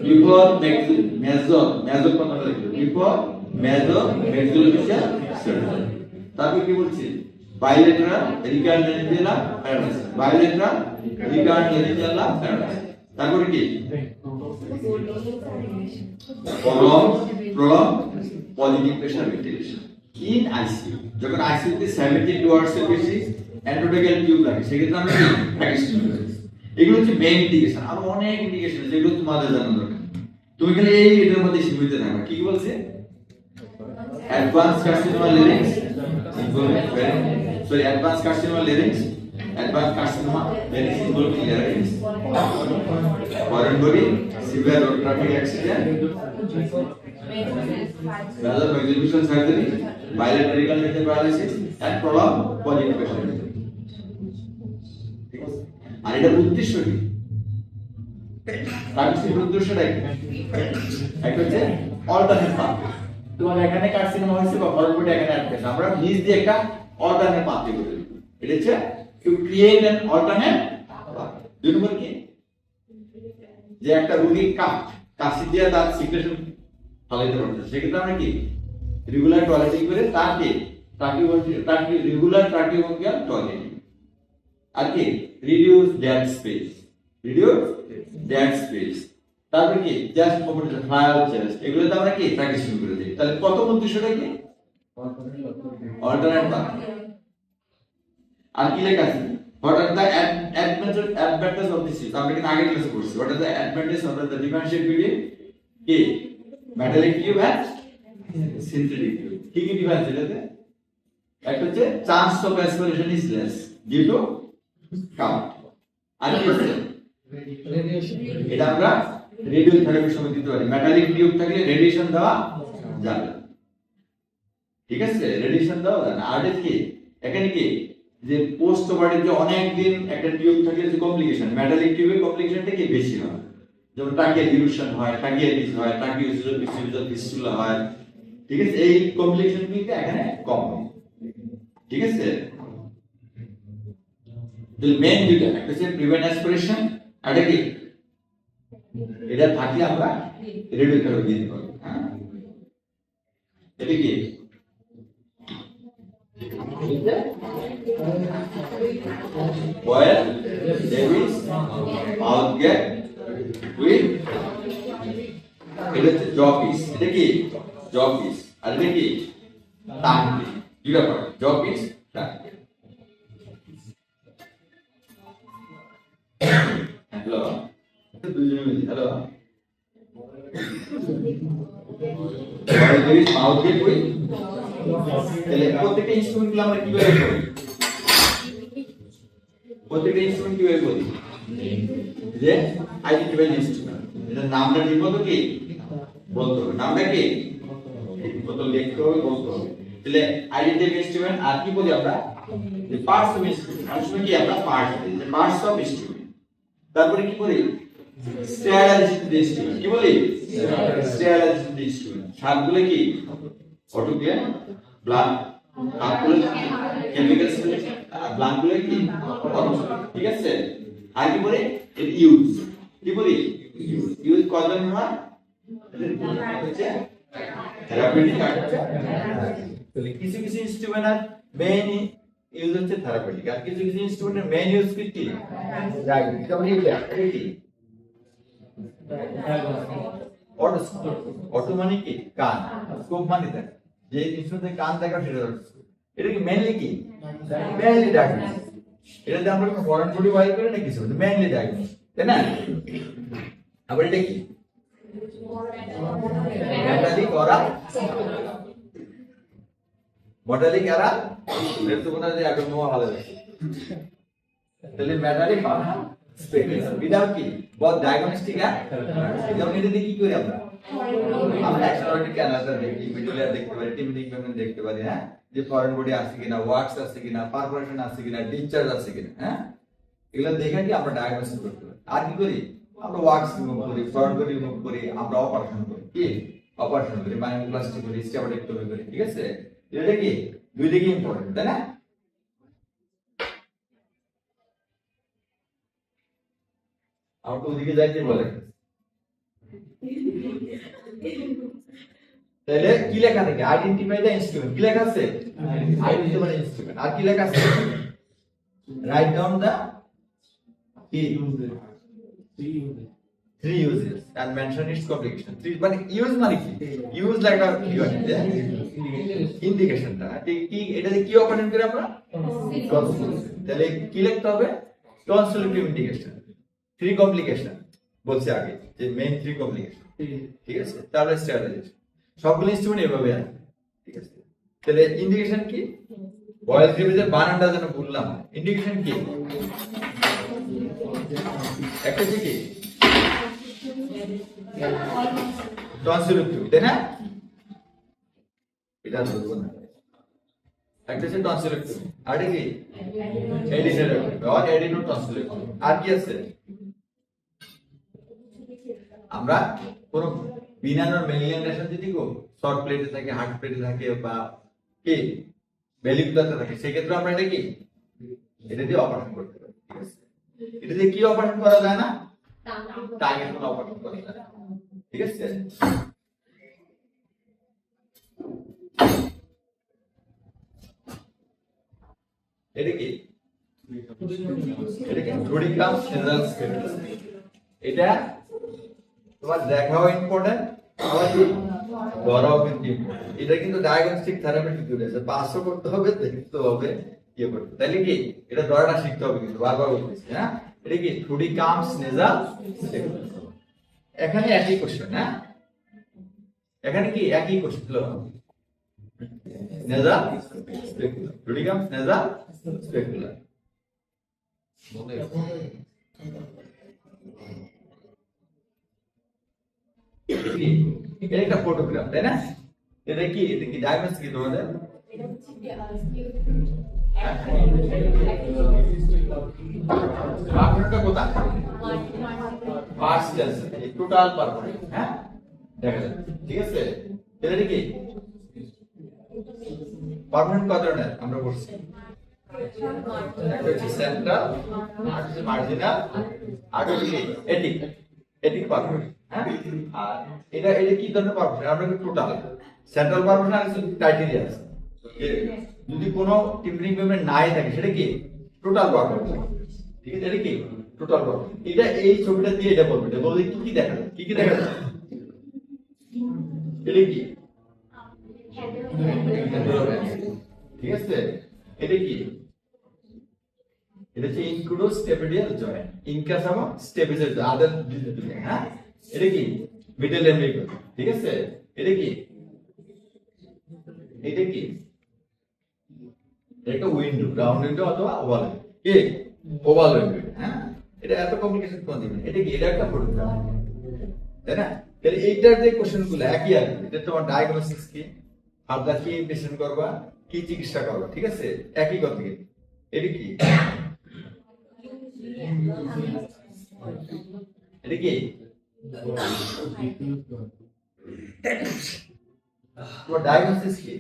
বিফোর মেজর কথাটা লিখতে হবে। Before major maxillofacial surgery. তারপর কি বলছে? bilateral recurrent laryngeal paralysis, bilateral recurrent laryngeal paralysis. তারপরে কি? prolonged positive pressure ventilation in ICU। যখন ICU তে 72 আওয়ার্স এর বেশি এন্ডোটেকাল টিউব লাগে সেক্ষেত্রে আমরা কি প্র্যাকটিস করি। এগুলো হচ্ছে মেইন ইন্ডিকেশন। আর অনেক ইন্ডিকেশন আছে যেগুলো তোমাদের জানা দরকার। তুমি খালি এটার মধ্যে সীমিত থাকবে। কি বলছে? Advance carcinoma larynx, sorry, advanced carcinoma larynx, advanced carcinoma larynx involving larynx, foreign body, severe road traffic accident, major maxillofacial surgery, bilateral recurrent paralysis, and prolonged positive pressure. আর এটা উদ্দেশ্য কি? প্র্যাকটিসের উদ্দেশ্যটা কি? একটা হচ্ছে অল্টারনেট পাথ। তোমার এখানে কার্সিনোমা হয়েছে বা ফরেন বডি এখানে অ্যাড করছে, আমরা নিজ দিয়ে একটা অল্টারনেট পাথ তৈরি করি। এটা হচ্ছে to create an alternate path. দুই নম্বর কি? যে একটা রোগী কাশি দিয়ে তার সিক্রেশন ফলাইতে পারছে, সেক্ষেত্রে আমরা কি রেগুলার টয়লেটিং করে তাকে রেগুলার ট্রাকিওবঙ্কিয়াল টয়লেটিং। আর কি রিডিউস ডেড স্পেস, তারপরে কি জাস্ট মোমেন্ট ফায়ার চেস্ট, এগুলোতে আমরা কি প্র্যাকটিস শুরু করে দিই। তাহলে প্রথম উদ্দেশ্যটা কি? Alternate path. আর কি লেখা আছে? What are the advantages of this? আমরা কিন্তু আগে ক্লাসে পড়ছি। What are the advantages of the differentiate between কি metallic tube and synthetic tube? কি কি ডিফারেন্স এটাতে? একটা হচ্ছে chance of aspiration is less due to count। আর কি আছে? এটা আমরা রেডিও থেরাপির সময় দিতে পারি। মেটালিক টিউব থাকলে রেডিয়েশন দেওয়া যাবে, ঠিক আছে? রেডিয়েশন দেওয়া যাবে না। আর কি এখানে কি যে পোস্ট অপারেটিভ অনেক দিন একটা টিউব থাকলে যে কমপ্লিকেশন, মেটালিক টিউবের কমপ্লিকেশনটা কি বেশি হয়। যেমন ট্রাকিয়াল ডিলুশন হয়, ট্রাকিয়াইটিস হয়, ট্রাকিওসিসুলার ফিস্টুলা হয়, ঠিক আছে? এই কমপ্লিকেশন কিন্তু এখানে কম হয়, ঠিক আছে? তো মেইন দুটো, একটা হচ্ছে প্রিভেন্ট অ্যাসপিরেশন, আর কি এটা থাকলে আমরা রেডিও থেরাপি দিতে পারি। এটা কি Where Davis mouth gap with এটা হচ্ছে জ পিস। এটা কি জ পিস, আর এটা কি টাং পিস। দুইটা পার্ট, জ পিস টাং। হ্যালো দুইজনে মিলে hello Davis mouth gap with। তাহলে প্রত্যেকটা ইনস্ট্রুমেন্টগুলো আমরা কিভাবে করি? প্রত্যেকটা ইনস্ট্রুমেন্ট কিভাবে করি? যে আইডেন্টিফাই ইনস্ট্রুমেন্ট, এটা নামটা ঠিক মতো কি বলতে হবে। নামটা কি ঠিক মতো লিখতে হবে, বলতে হবে। তাহলে আইডেন্টিফাই ইনস্ট্রুমেন্ট। আর কি বলি আমরা? যে পার্টস অফ ইনস্ট্রুমেন্ট। আসলে কি আমরা পার্টস বলি, যে পার্টস অফ ইনস্ট্রুমেন্ট। তারপরে কি বলি? Sterilization of instrument. কি বলি? Sterilization of instrument. সাতগুলো কি অটোক্লেভ, ব্লাঙ্ক, আপগুলো কেমিক্যাল সিলেকশন, আর ব্লাঙ্কগুলো কি অটোক্লেভ, ঠিক আছে? আর কি বলি? এর ইউজ। কি বলি? ইউজ কজন হয়? হচ্ছে থেরাপিউটিক। তাহলে কিছু কিছু ইনস্ট্রুমেন্ট আর মেইন ইউজ হচ্ছে থেরাপিউটিক, আর কিছু কিছু ইনস্ট্রুমেন্টের মেইন ইউজ কি? ডায়াগনস্টিক। যেমন এটা কি অটো মানে কি কান, স্কোপ মানে দেখ যে ইনস্ট্রুমেন্টে কান দেখা সেটা হচ্ছে। এটা কি মেইনলি কি? Mainly diagnostic. এটাতে আমরা কোনো ফরেন বডি ওয়াই করি না কিছু, মেইনলি ডায়াগনস্টিক, তাই না? আবার এটা কি মেটালিক ওরা মেটালিক এরা এর তো মনে হয় যে একদম ভালো লাগে তাহলে মেটালিক বানা স্পেকুলার বিদাউট কি বহুত ডায়াগনস্টিক যেমন এটা দিয়ে কি করি আমরা এক্সট্রাঅর্ডিনারি অ্যানালাইজার দেখি মিডুলার দেখতে পারি টিম্বিক মেমব্রেন দেখতে পারি হ্যাঁ যে ফরেন বডি আছে কিনা ওয়াক্স আছে কিনা পারফোরেশন আছে কিনা ডিসচার্জ আছে কিনা হ্যাঁ এগুলো দেখে কি আমরা ডায়াগনোসিস করতে পারি আর কি করি আমরা ওয়াক্স রিমুভ করি ফরেন বডি রিমুভ করি আমরা অপারেশন করি কি অপারেশন করি মাইনোপ্লাস্টি করি স্টেবলেক্টমি করি ঠিক আছে এটা কি দুই দিকে ইম্পর্টেন্ট তাই না আর তো ওদিকে যাইতে বলে তাহলে কি লেখা থাকে আইডেন্টিফাই দ্য ইনস্ট্রুমেন্ট কি লেখা আছে আইডেন্টিফাই দ্য ইনস্ট্রুমেন্ট আর কি লেখা আছে write down the three uses and mention its complication three মানে ইউজ মানে কি ইউজ লেখা কি হয় ইন্ডিকেশনটা কি এটাতে কি অপারেশন করে আমরা তাহলে কি লিখতে হবে টনসিলিটিভ ইন্ডিকেশন থ্রি কমপ্লিকেশন বলছি আগে যে মেইন থ্রি কমপ্লিকেশন ঠিক আছে তারপরে স্ট্র্যাটেজি সবগুলো ইনস্ট্রুমেন্ট এভাবে আছে ঠিক আছে তাহলে ইন্ডিকেশন কি ভয়েস গ্রেভেজের বানানটা যেন বললাম ইন্ডিকেশন কি একটা কি টনসিলিটিভ তাই না এটা বলবো না একটা হচ্ছে টনসিলিটিভ আর কি এডিশনাল আর এডিনো টনসিলিটিভ আর কি আছে আমরা কোন বিনানোর মেলিয়ান্ডেশন যদি গো শর্ট প্লেটে থাকে হার্ড প্লেটে থাকে বা কি ভেলিকুলাতে থাকে সেক্ষেত্রে আমরা এটা কি এটা দিয়ে অপারেশন করতে পারি ঠিক আছে এটা দিয়ে কি অপারেশন করা যায় না টাইমের কোনো অপারেশন করা যায় না ঠিক আছে এটা কি এটা কি রুডিকাম সেনাল স্পেক্ট্রাম এটা তোমার দেখাও ইম্পর্টেন্ট আবার কি ধরাও কিন্তু ইম্পর্টেন্ট এটা কিন্তু ডায়াগনস্টিক থেরাপিউটিক টুল আছে পাসও করতে হবে দেখতে হবে ইয়ে করতে তাহলে কি এটা ধরাটা শিখতে হবে কিন্তু বারবার বলতেছি হ্যাঁ এটা কি রুডিকাম নেজাল স্পেক্ট্রাম এখানে একই কোশ্চেন হ্যাঁ এখানে কি একই কোশ্চেন হলো নেজাল স্পেকুলার রুডিকাম নেজাল স্পেকুলার এটা একটা ফটোগ্রাফ তাই না এটা কি ডায়াগনোস কি তোমাদের পারফরটা কোথায় ফার্স্ট টেন্স টোটাল পারফর হ্যাঁ দেখা যাচ্ছে ঠিক আছে এটা কি পারমানেন্ট কত ধরনের আমরা পড়ছি একটা হচ্ছে সেন্ট্রাল আর হচ্ছে মার্জিনাল আর হচ্ছে এটিক এটিক পারমানেন্ট হ্যাঁ আর এটা কি ধরনের পারমানেন্ট আমরা টোটাল সেন্ট্রাল পারমানেন্ট আর ক্রাইটেরিয়া আছে যদি কোনো টিম্বরিং পেমেন্ট নাই থাকে সেটা কি টোটাল পারমানেন্ট ঠিক আছে এটা কি টোটাল পারমানেন্ট এটা এই ছবিটা দিয়ে এটা বলবে এটা বললে কি দেখা যায় কি দেখা যায় এটা কি ঠিক আছে এটা কি এটা হচ্ছে ইনক্রুডোস্টেপিডিয়াল জয়েন্ট ইনকাস এবং স্টেপিসের আদার হ্যাঁ এটা কি মিডল এমব্রিক ঠিক আছে এটা কি এটা উইন্ডো রাউন্ড উইন্ডো অথবা ওভাল কি ওভাল উইন্ডো হ্যাঁ এটা এত কমপ্লিকেশন কোন দিবেন এটা কি এটা একটা ফটোগ্রাফ তাই না তাহলে এইটার যে কোশ্চেনগুলো একই আর এটা তোমার ডায়াগনোসিস কি আপনার কি পেশেন্ট করবা কি চিকিৎসা করবা ঠিক আছে একই কথা কি এটা কি এটা কি তোমার ডায়াগনোসিস কি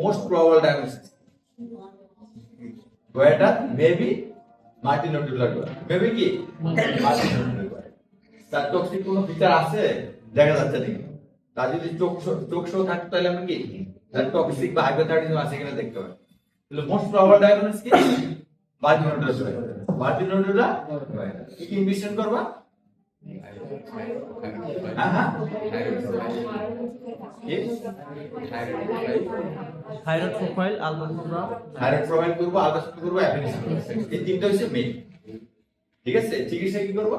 most probable diagnosis goitre maybe multinodular goitre maybe কি মাল্টিনোডুলার তার টক্সিক কোনো ফিচার আছে দেখা যাচ্ছে নাকি তার যদি চোখ শো থাকে তাহলে আমরা কি তার টক্সিক বা হাইপোথাইরয়েডিজম আছে কিনা দেখতে হবে তাহলে মোস্ট প্রবাবল ডায়াগনোসিস কি মাল্টিনোডুলার গোয়েটা কি ইনভেস্টিগেশন করবা থাইরয়েড প্রোফাইল আলট্রাসোনোগ্রাফ করব আলট্রাসাউন্ড করব অ্যাপেন্ডিক্স এই তিনটা হচ্ছে মেইন ঠিক আছে, চিকিৎসা কি করব?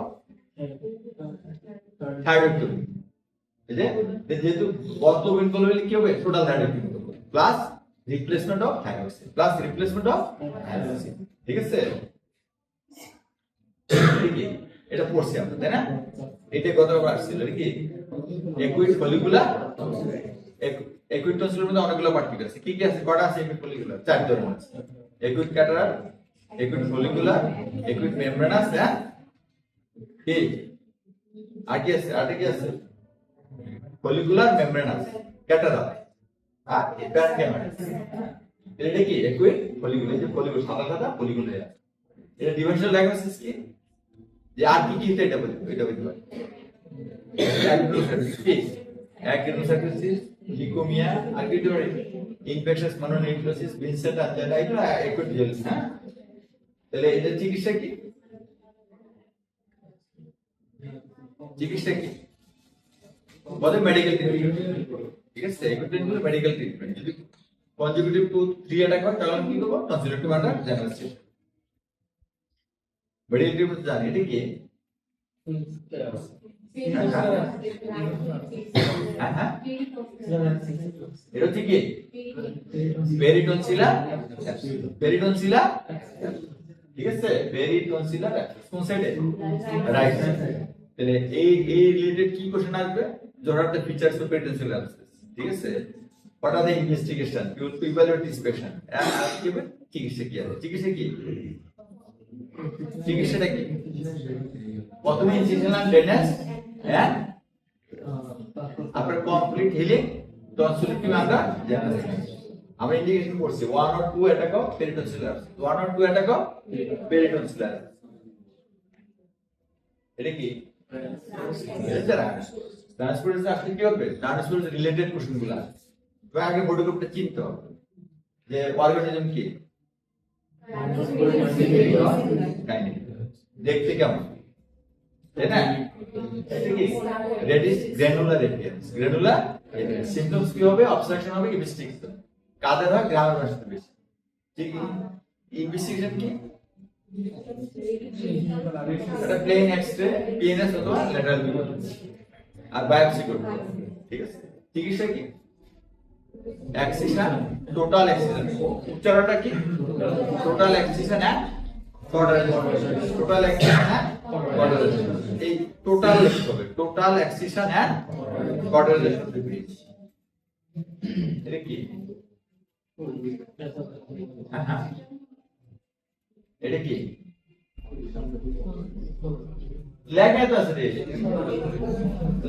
থাইরয়েডক্টমি। এই যে যেহেতু বর্তমান করলে কি হবে? টোটাল থাইরয়েডক্টমি করব plus replacement of thyroid plus replacement of thyroid. ঠিক আছে, কি এটা পড়ছি আমরা, তাই না? এটা কতবার আসছিল কি? একুইড ফলিকুলার, একুইড টনসিলের মধ্যে অনেকগুলো পার্টিকেল আছে। কি কি আছে? কটা আছে একুইড ফলিকুলার? 4 ধরনের আছে। একুইড ক্যাটারাল, একুইড ফলিকুলার, একুইড মেমব্রেনাস, হ্যাঁ কি আর কি আছে? আর কি আছে? ফলিকুলার, মেমব্রেনাস, ক্যাটারাল আর প্যারেনকাইমাটিস। এটা কি? একুইড ফলিকুলার। এই যে ফলিকুলার সাদা সাদা ফলিকুলার আছে। এটা ডিফারেনশিয়াল ডায়াগনোসিস কি? যে আর কি কি এটা বলতে পারি। অ্যাগ্রেনোসাইটোসিস, লিউকেমিয়া, আর কি হতে পারে? ইনফেকশাস মনোনিউক্লিওসিস, ভিনসেন্ট আঞ্জানা, এগুলো একুইড ডিজিজ। হ্যাঁ, তাহলে এটা চিকিৎসা কি? চিকিৎসা কি? বলে মেডিকেল ট্রিটমেন্ট। ঠিক আছে, একুইড ট্রিটমেন্ট মেডিকেল ট্রিটমেন্ট। যদি কনজিকিউটিভ টু 3 অ্যাটাক হয় তাহলে কি করব? Tonsillectomy under general system. Medical treatment জানি এটা কি? এটা হচ্ছে কি? পেরিটনসিলা, পেরিটনসিলা। ঠিক আছে, পেরিটনসিলা কোন সাইডে? Right side. তাহলে এই রিলেটেড কি কোশ্চেন আসবে? what are the features of peritonsal abscess? ঠিক আছে, what are the investigation, you will evaluate this patient and কি হবে? চিকিৎসা কি আছে? চিকিৎসা কি? চিকিৎসাটা কি? প্রথমে incisional drainage and after complete healing tonsillectomy আমরা জেনারেল। আমরা ইন্ডিকেশন করছি 1 or 2 attack of peritonsillar, 1 or 2 attack of peritonsillar. এটা কি? এটা ট্রান্সফারেন্স আসলে কি হবে? ট্রান্সফারেন্স রিলেটেড কোশ্চেনগুলো তো আগে বডি গ্রুপটা চিনতে হবে যে অর্গানিজম কি, দেখতে কেমন, তাই না? এটা কি? Reddish granular appearance, granular symptoms কি হবে? অবস্ট্রাকশন হবে, ইনভেস্টিগেশন কাদের হয়? গ্রামের ভাষাতে বেশি। ঠিক, ইনভেস্টিগেশন কি? এটা প্লেন এক্স-রে, পিএনএস অথবা ল্যাটারাল ভিউ আর বায়োপসি করতে হবে। ঠিক আছে, চিকিৎসা কি? Excision, total excision. উচ্চারণটা কি? Total excision and cauterisation, total excision and cauterisation. এই টোটাল লিখতে হবে, টোটাল এক্সিশন এন্ড কর্ডারেশন। এটা কি? হ্যাঁ, এটা কি? লেখা তো আছে,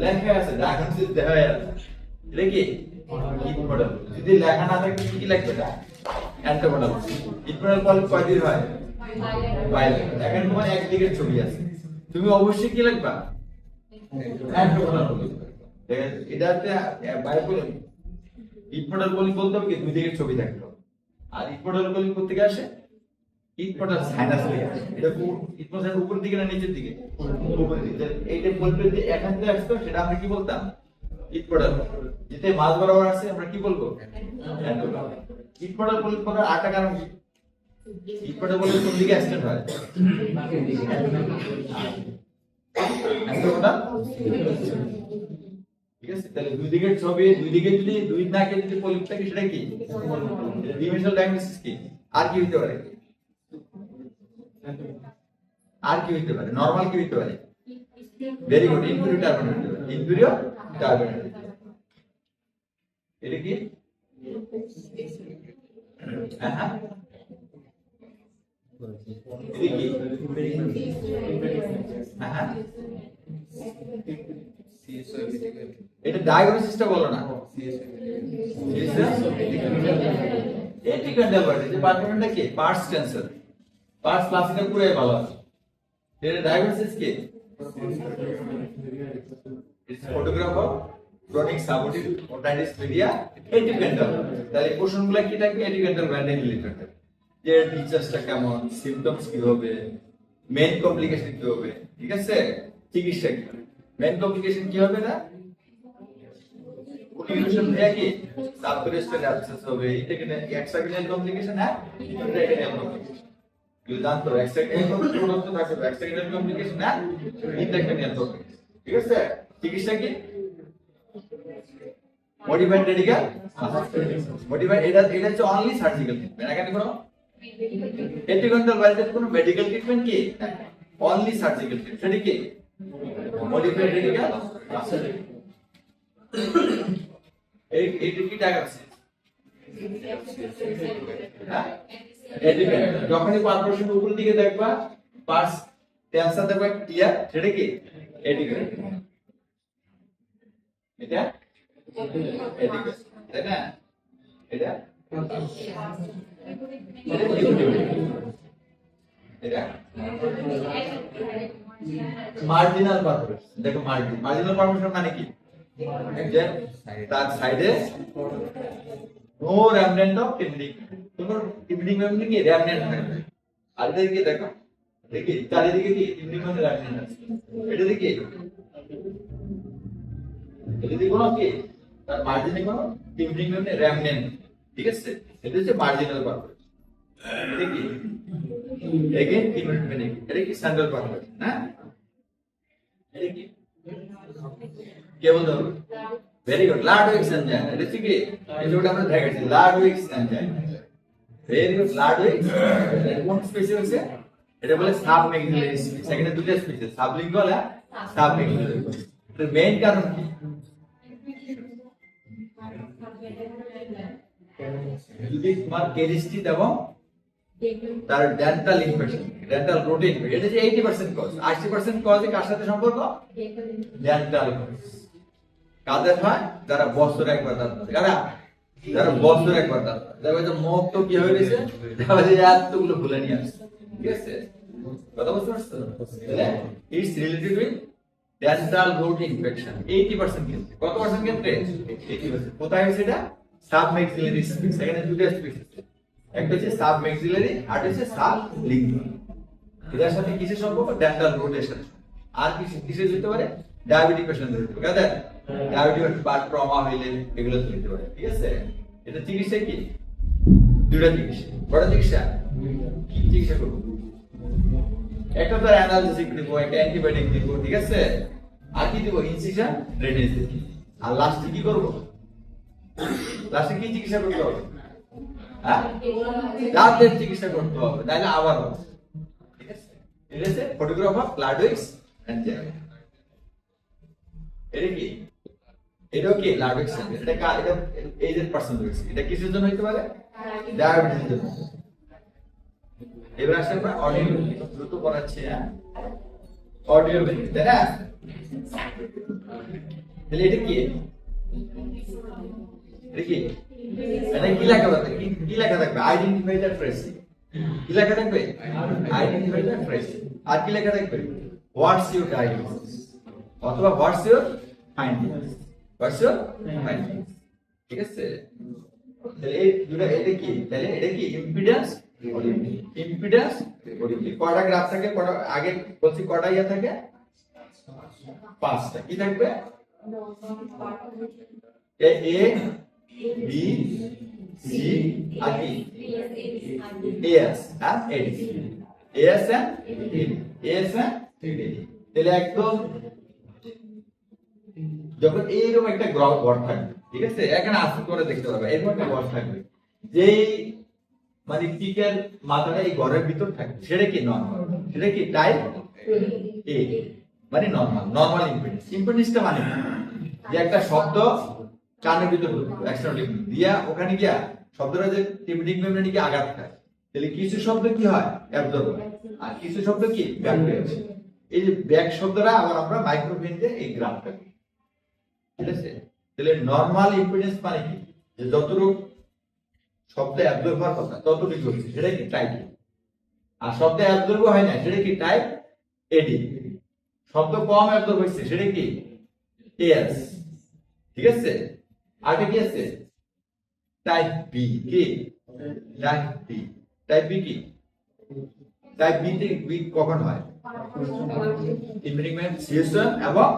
লেখা আছে, ডায়াগনোসিস দেওয়া আছে। এটা কি? ইনমোডাল। যদি লেখা না থাকে কি লিখবে? এটা অ্যান্টিমোডাল। ইনমোডাল কল কয়দিন হয়? বাইরে। এখন তোমার একদিকের ছবি আছে, তুমি অবশ্যই কি লিখবা? অ্যান্টিমোডাল লিখবে। এটাতে বাইরে ইনমোডাল বলি বলতে হবে কি দুই দিকের ছবি থাকলো। আর ইনমোডাল বলি করতে গিয়ে আসে ইনমোডাল সাইনাস লিখে আসে। এটা ইনমোডাল উপরের দিকে না নিচের দিকে? উপরের দিকে। এইটা বলবে যে এখান থেকে আসতো, সেটা আমরা কি বলতাম? ইটমোডাল। যেতে মাঝ বরাবর আছে আমরা কি বলবো? অ্যান্টোমোডাল। ইটমোডাল বলি করার আটা কারণ কি? ইটমোডাল বলি কোন দিকে অ্যাক্সিডেন্ট হয়? অ্যান্টোমোডাল। ঠিক আছে, তাহলে দুই দিকের ছবি, দুই দিকে যদি দুই নাকে যদি পলিপ থাকে সেটা কি? ডিফারেনশিয়াল ডায়াগনোসিস কি? আর কি হতে পারে? আর কি হতে পারে? নরমাল কি হতে পারে? ভেরি গুড, ইনফিরিয়র টার্বিনেট হতে পারে। Inferior turbinate. এটা কি? হ্যাঁ, এটা কি? হ্যাঁ, এটা ডায়াগনোসিসটা বলো না। এটিক্যান্ডাল বার্ড, যে ডিপার্টমেন্টটা কি? পার্টস ক্যান্সার, পার্টস ক্লাসিক্যাল পুরাই ভালো আছে। এটা ডায়াগনোসিস কি? It's photograph of chronic subattic otitis media atticoantral. তাহলে কোশ্চেনগুলো কি থাকবে? এটিক্যান্ডাল ব্যান্ডে রিলেটেড থাকবে, যে ফিচারসটা কেমন, সিম্পটমস কি হবে, মেইন কমপ্লিকেশন কি হবে। ঠিক আছে, চিকিৎসা কি? মেইন কমপ্লিকেশন কি হবে? না কমপ্লিকেশন দেয়া কি? সাবথেরেস্ট্রাল অ্যাবসেস হবে, এটা কি এক্সট্রাক্রেনিয়াল কমপ্লিকেশন? হ্যাঁ, ইন্ট্রাক্রেনিয়াল কমপ্লিকেশন। এগুলো জানতো এক্সট্রা প্রোডাক্ট থাকে এক্সট্রা কমিউনিকেশন না ইন্টারনেট নেটওয়ার্ক ঠিক আছে চিকিৎসা কি মডিফাইড রেডিক্যাল মডিফাইড এটা হচ্ছে অনলি সার্জিক্যাল ট্রিটমেন্ট এখানে কোনো এন্টিকন্ট্রোল বাইরে কোনো মেডিকেল ট্রিটমেন্ট কি অনলি সার্জিক্যাল ট্রিটমেন্ট সেটা কি মডিফাইড রেডিক্যাল এই কি ডায়াগনোসিস হ্যাঁ যখনই পারপোর্শন উপরের দিকে দেখবা পার্স টেনশন দেখবা ক্লিয়ার সেটা কি এডিকেট এটা এডিকেট তাই না এটা এটা মার্জিনাল পারপোর্শন দেখো মার্জিনাল পারপোর্শন মানে কি যে তার সাইডে নো রেমনেন্ট অফ টিম্বরিং তোমার টিম্বরিং মেমরি কি রেমনেন্ট থাকবে আর এদিকে দেখো দেখি চারিদিকে কি টিম্বরিং মেমরি রেমনেন্ট আছে এটা দেখি এদিকে কোনো কি তার মার্জিনে কোনো টিম্বরিং মেমরি রেমনেন্ট ঠিক আছে এটা হচ্ছে মার্জিনাল পারপোর্শন দেখি এগেইন টিম্বরিং মেমরি এটা কি সেন্ট্রাল পারপোর্শন না এটা কি কেবল ধরো ভেরি গুড লার্ডউইক্স এনজাইম এটা কি এই যেটা আমরা দেখাচ্ছি লার্ডউইক্স এনজাইম ভেরি গুড লার্ডউইক্স কোন স্পেসিস আছে এটা বলে সাবমেক্সিলারি সেখানে দুটো স্পেসিস সাবলিঙ্গুয়াল আর সাবমেক্সিলারি এর মেইন কারণ কি যদি তোমার কেরিস্টি দেবো তার dental infection dental root infection এটা যে 80% কজ 80% কজ কার সাথে সম্পর্ক ডেন্টাল কাদের হয় যারা বছর একবার দাঁত কারা যারা বছর একবার দাঁত দেখো যে মুখ তো কি হয়ে গেছে দেখো যে এতগুলো ভুলে নিয়ে আসছে ঠিক আছে কথা বুঝতে পারছো তাহলে it's related with dental root infection 80% ক্ষেত্রে কত পার্সেন্ট ক্ষেত্রে 80% কোথায় হচ্ছে এটা সাবমেক্সিলারি স্পিক্স এখানে দুটো স্পিক্স একটা হচ্ছে সাবমেক্সিলারি আর হচ্ছে সাবলিঙ্গুয়াল এটার সাথে কিসের সম্পর্ক ডেন্টাল রুটের সাথে আর কিসের হতে পারে ডায়াবেটিক পেশেন্ট হতে পারে কাদের ডায়াবেটিক বা ট্রমা হইলে এগুলো হতে পারে ঠিক আছে এটা চিকিৎসা কি দুটো চিকিৎসা বড় চিকিৎসা কি চিকিৎসা করব একটা তো অ্যানালজেসিক দিব একটা অ্যান্টিবায়োটিক দিব ঠিক আছে আর কি দিব ইনসিশন ড্রেনেজ দিব আর লাস্টে কি করব লাস্টে কি চিকিৎসা করতে হবে হ্যাঁ দাঁতের চিকিৎসা করতে হবে তাহলে আবার হবে ঠিক আছে এটা হচ্ছে ফটোগ্রাফ অফ লার্ডউইক্স এনজাইম এটা কি এটাও কি লার্ডউইক্স এনজাইম এটা এজেড পারসন হইছে এটা কিসের জন্য হইতে পারে ডায়াবেটিসের জন্য এবার আসলে আমরা অডিও দ্রুত পড়াচ্ছি হ্যাঁ অডিও তাই না তাহলে এটা কি এটা কি এটা কি লেখা থাকবে কি লেখা থাকবে আইডেন্টিফাই দ্য ট্রেস কি লেখা থাকবে আইডেন্টিফাই দ্য ট্রেস আর কি লেখা থাকবে হোয়াটস ইউর ডায়াগনোসিস অথবা what's your findings what's your findings ঠিক আছে তাহলে এই দুটো এটা কি তাহলে এটা কি ইম্পিডেন্স ইম্পিডেন্স কয়টা গ্রাফ থাকে কয়টা আগে বলছি কয়টা ইয়া থাকে পাঁচটা কি থাকবে এ বি সি আর কি এস আর AD S and AD S and AD তাহলে একদম যখন এইরকম একটা ঘর থাকবে ঠিক আছে এখানে আসতে করে দেখতে পারবে এরকম একটা ঘর থাকবে যেই মানে পিকের মাথাটা এই ঘরের ভিতর থাকে সেটা কি নরমাল সেটা কি টাইপ এ মানে নরমাল ইম্পিডেন্সটা মানে যে একটা শব্দ কানের ভিতর এক্সটার্নালি দিয়া ওখানে গিয়া শব্দটা যে টিম্বরিং মেমব্রেনে গিয়ে আঘাত খায় তাহলে কিছু শব্দ কি হয় অ্যাবজর্ব হয় আর কিছু শব্দ কি ব্যাক হয়ে যায় এই যে ব্যাক শব্দটা আবার আমরা মাইক্রোফোন দিয়ে এই গ্রাফটা ঠিক আছে তাহলে নরমাল ইম্পিডেন্স মানে কি যে যতটুকু শব্দ অ্যাবজর্ব হওয়ার কথা ততটুকু হচ্ছে সেটা কি টাইপ আর শব্দ অ্যাবজর্ব হয় না সেটা কি টাইপ এডি শব্দ কম অ্যাবজর্ব হচ্ছে সেটা কি এস ঠিক আছে আগে কি আছে টাইপ বি কি টাইপ বি কি টাইপ বি তে বি কখন হয় ইনভেরিমেন্ট সিএসএম এবং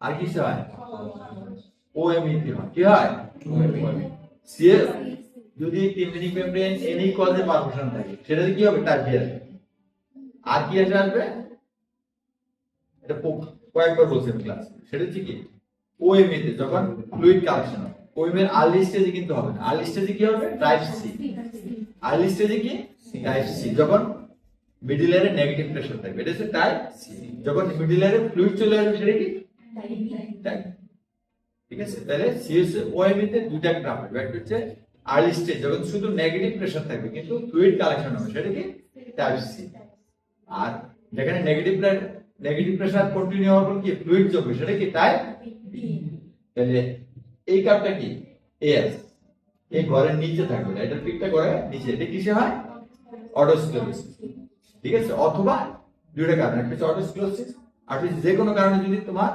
আর কি হয় ওএমই হয় কি হয় সিএস যদি টিম্পানিক মেমব্রেন এনি কজে পারফোরেশন থাকে সেটাতে কি হবে? টাইপ বি আসবে। আর কি আসবে? এটা কয়েকবার বলছেন ক্লাস, সেটা হচ্ছে কি ওএমএ তে যখন ফ্লুইড কালেকশন হবে, ওএমএ এর আর্লি স্টেজে কিন্তু হবে না। আর্লি স্টেজে কি হবে? Type C. আর্লি স্টেজে কি? Type C. যখন মিডল এয়ারে নেগেটিভ প্রেসার থাকবে এটা হচ্ছে টাইপ সি। যখন মিডল এয়ারে ফ্লুইড চলে আসবে সেটা কি? টাইপ। ঠিক আছে, তাহলে সিএস ওএমএ তে দুইটা গ্রাফ হবে। একটা হচ্ছে আর্লি স্টেজ যখন শুধু নেগেটিভ প্রেসার থাকবে কিন্তু ফ্লুইড কালেকশন হবে সেটা কি? Type C. আর যেখানে নেগেটিভ প্রেসার কন্টিনিউ হওয়ার পর কি ফ্লুইড জমবে সেটা কি? Type B. তাহলে এই কাপটা কি? এস। এই ঘরের নিচে থাকবে, এটার পিকটা করে নিচে। এটা কিসে হয়? অটোস্ক্লেরোসিস। ঠিক আছে, অথবা দুইটা কারণ, একটা হচ্ছে অটোস্ক্লেরোসিস আর যে কোনো কারণে যদি তোমার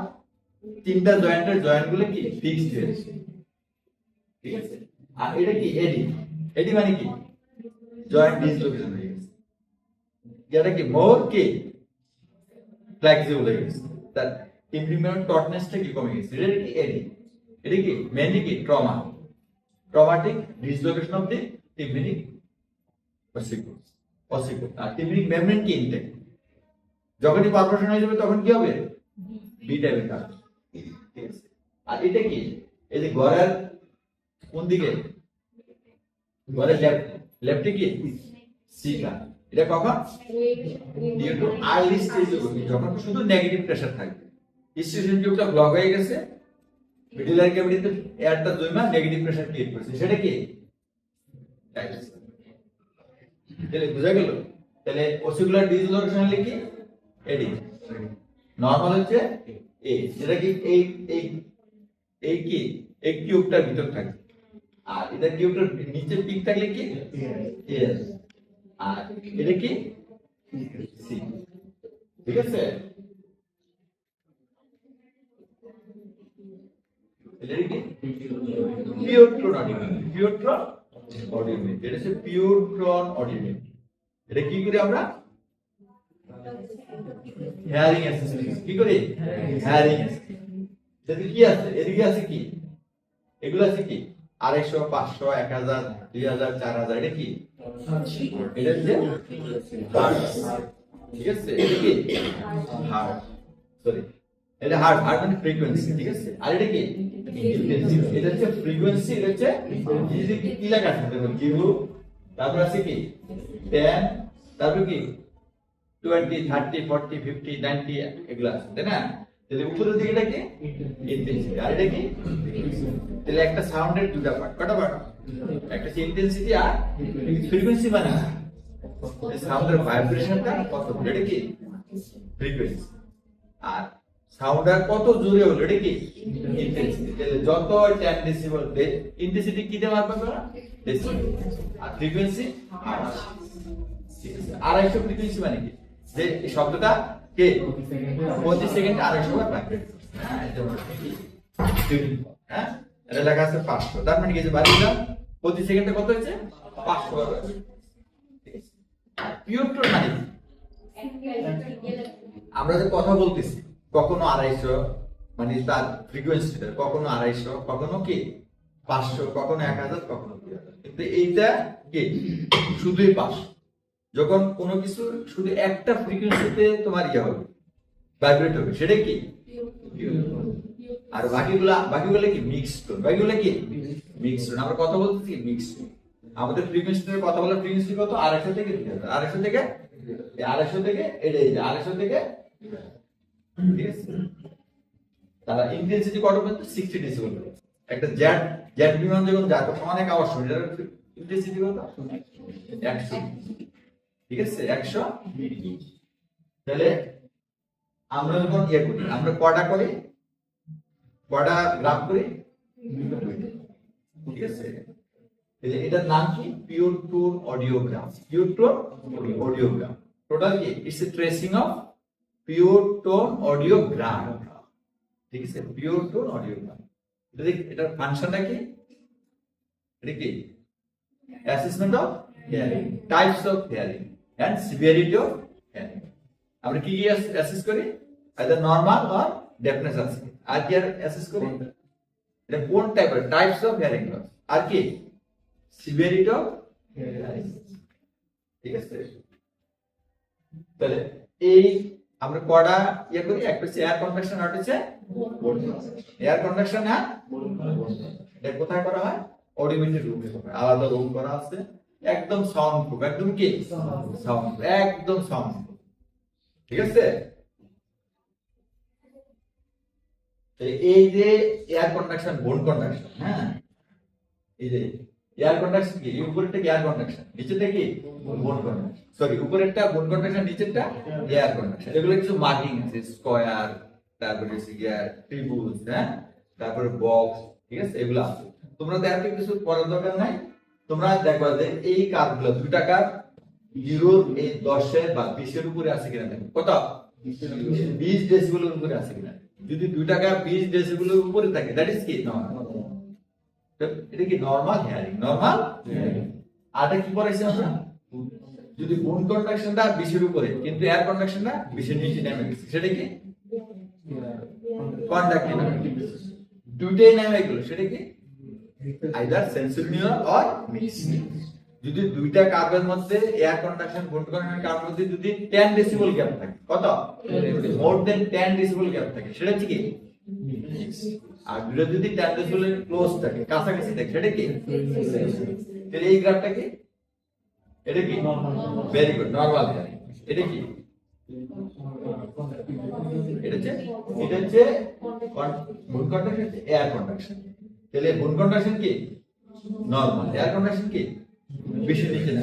তিনটা জয়েন্টগুলো কি ফিক্সড হয়েছে। ঠিক আছে, আর এটা কি? এডি। এডি মানে কি? জয়েন্ট ডিসলোকেশন হয়ে গেছে। এটা কি? মোর কি ফ্লেক্সিবল হয়ে গেছে, তার ইমপ্লিমেন্ট টর্কনেসটা কি কমে গেছে। এটা কি? এডি। এটা কি? মেইনলি কি? Traumatic dislocation of the tympanic ossicle. আর টিম্পানিক মেমব্রেন কি? ইনটেক। যখনই পারফোরেশন হয়ে যাবে তখন কি হবে? বি টাইপের কাজ। ঠিক আছে, আর এটা কি? এই যে গড়ের কোন দিকে? গড়ের লেফটে কি? সি কা। এটা কখন? ডিউ টু আর্লি স্টেজে হবে, যখন শুধু নেগেটিভ প্রেসার থাকবে। স্টেশন টিউবটা ব্লক হয়ে গেছে, মিডল এয়ার ক্যাভিটিতে এয়ারটা জমা নেগেটিভ প্রেসার ক্রিয়েট করছে, সেটা কি? Type C. তাহলে বুঝা গেল? তাহলে অসিকুলার ডিসলোকেশন হলে কি? এডি। নরমাল হচ্ছে এ, যেটা কি এই এই এই কি এই কিউবটার ভিতর থাকে। আর এটা কিউবটার নিচে পিক থাকলে কি? এস। আর এটা কি? সি। ঠিক আছে, এটা কি? পিওরট্রন অডিওমিটার। পিওরট্রন অডিওমিটার, এটা হচ্ছে পিওরট্রন অডিওমিটার। এটা কি করি আমরা? Hearing assistance. কি করি? Hearing assistance. যদি কি আছে? এদিকে আছে কি? এগুলো আছে কি? 250, 500, 1000, 2000, 4000। এটা কি? এটা হচ্ছে হার্টজ। ঠিক আছে, এটা কি? হার্ট। সরি, এটা হার্ট। হার্ট মানে ফ্রিকোয়েন্সি। ঠিক আছে, আর এটা কি? ইন্টেন্সিটি। এটা হচ্ছে ফ্রিকোয়েন্সি, এটা হচ্ছে কি লেখা আছে দেখুন, কিউ। তারপর আছে কি? 10, তারপর কি? 20, 30, 40, 50, 90 এগুলো আছে, তাই না? তাহলে উপরের দিকে এটা কি? ইন্টেন্সিটি, আর এটা কি? তাহলে একটা সাউন্ডের দুটো পার্ট। কটা পার্ট? একটা হচ্ছে ইন্টেন্সিটি আর ফ্রিকোয়েন্সি। মানে সাউন্ডের ভাইব্রেশনটা কত, এটা কি? ফ্রিকোয়েন্সি। আর সাউন্ডার কত জোরে হলো, এটা কি? ইন্টেন্সিটি। তাহলে যত 10 ডেসিবেল, ইন্টেন্সিটি কি দিয়ে মাপবে আমরা? ডেসিবেল। আর ফ্রিকোয়েন্সি হার্টজ। ঠিক আছে, 250 ফ্রিকোয়েন্সি মানে কি? যে এই শব্দটা কে প্রতি সেকেন্ডে 250 বার ভাইব্রেট। হ্যাঁ, এটা হলো কি? হ্যাঁ, এটা লেখা আছে 500। তার মানে কি? যে বাড়িটা প্রতি সেকেন্ডে কত হচ্ছে? 500 বার ভাইব্রেট। ঠিক আছে, পিওরট্রন মানে কি? আমরা যে কথা বলতেছি, কখনো 250 মানে তার ফ্রিকোয়েন্সিটা, কখনো 250, কখনো কি 500, কখনো 1000, কখনো 2000। কিন্তু এইটা কি? শুধুই 500। যখন কোনো কিছু শুধু একটা ফ্রিকোয়েন্সিতে তোমার ইয়ে হবে, ভাইব্রেট হবে, সেটা কি? আর বাকিগুলো কি? Mixed tone. বাকিগুলো কি? Mixed tone. আমরা কথা বলতেছি মিক্সড টোন। আমাদের ফ্রিকোয়েন্সিতে কথা বলার ফ্রিকোয়েন্সি কত? 250 থেকে 2000। 250 থেকে 250 থেকে। ঠিক আছে, তারা ইন্টেন্সিটি কত পর্যন্ত? 60 ডেসিবেল। একটা জেট বিমান যখন যায় তখন অনেক আওয়াজ শুনে, এটার ইন্টেন্সিটি কত? 100। ঠিক আছে, 100। তাহলে আমরা যখন ইয়ে করি, আমরা কটা গ্রাফ করি? ঠিক আছে, এটার নাম কি? Pure tone audiogram. Pure tone audiogram. Total কি? It's a tracing of pure tone audiogram. ঠিক আছে, পিওরট্রন অডিওগ্রাম। এটার ফাংশনটা কি? এটা কি? Assessment of hearing, types of hearing and severity of hearing. আমরা কি অ্যাসেস করি? আইদার নরমাল অর ডেফনেস আছে। আর কি অ্যাসেস করি? এটা কোন টাইপের? Types of hearing loss. আর কি? সিভিয়ারিটি অফ, ঠিক আছে। তাহলে এই আমরা কড়া ইয়ে করি, একটা হচ্ছে এয়ার কন্ডাকশন, আর হচ্ছে এয়ার কন্ডাকশন। হ্যাঁ, এটা কোথায় করা হয়? অডিওমেট্রি রুমে আলাদা রুম করা আছে, একদম সাউন্ড প্রুফ, একদম কি সাউন্ড, একদম সাউন্ড, ঠিক আছে। এই যে এয়ার কন্ডাকশন, বোন কন্ডাকশন, হ্যাঁ, এই যে এয়ার কন্ডাকশন কি, উপরেরটা কি এয়ার কন্ডাকশন, নিচেরটা কি বোন কন্ডাকশন, সরি উপরেরটা বোন কন্ডাকশন, নিচেরটা এয়ার কন্ডাকশন। এগুলো কিছু মার্কিং আছে, স্কয়ার, তারপরে সিগার, ত্রিভুজ, হ্যাঁ, তারপরে বক্স, ঠিক আছে, এগুলো আছে। তোমরা দেখো কিছু পড়ার দরকার নাই, তোমরা দেখবা যে এই কার্ভগুলো 2 টাকা 0 এই 10 এর বা 20 এর উপরে আছে কিনা, দেখো কত 20 ডেসিবেলের উপরে আছে কিনা। যদি 2 টাকা 20 ডেসিবেলের উপরে থাকে, দ্যাট ইজ কি নরমাল। এটা কি নরমাল হিয়ারিং, নরমাল। আর এটা কি পড়াইছি আমরা, যদি বোন কন্ডাকশনটা 20 এর উপরে কিন্তু এয়ার কন্ডাকশনটা 20 এর নিচে নেমে গেছে, সেটা কি কন্ডাক্টিভ। দুইটাই নেমে গেল, সেটা কি আইদার সেন্সিটিভ অর মিক্সড। যদি দুইটা কার্ভের মধ্যে এয়ার কন্ডাকশন বোন কন্ডাকশন কার্ভের মধ্যে যদি 10 ডেসিবেল গ্যাপ থাকে, কত মোর দেন 10 ডেসিবেল গ্যাপ থাকে, সেটা কি আর দুটো যদি 10 ডেসিবেলের ক্লোজ থাকে, কাছাকাছি থাকে, সেটা কি। তাহলে এই গ্রাফটা কি, এটা কি ভেরি গুড, নরমাল হিয়ারিং। এটা কি, এটা হচ্ছে বোন কন্ডাকশন, এয়ার কন্ডাকশন। তাহলে বোন কন্ডাকশন কি নরমাল, এয়ার কন্ডাকশন কি বেশি নিচে না।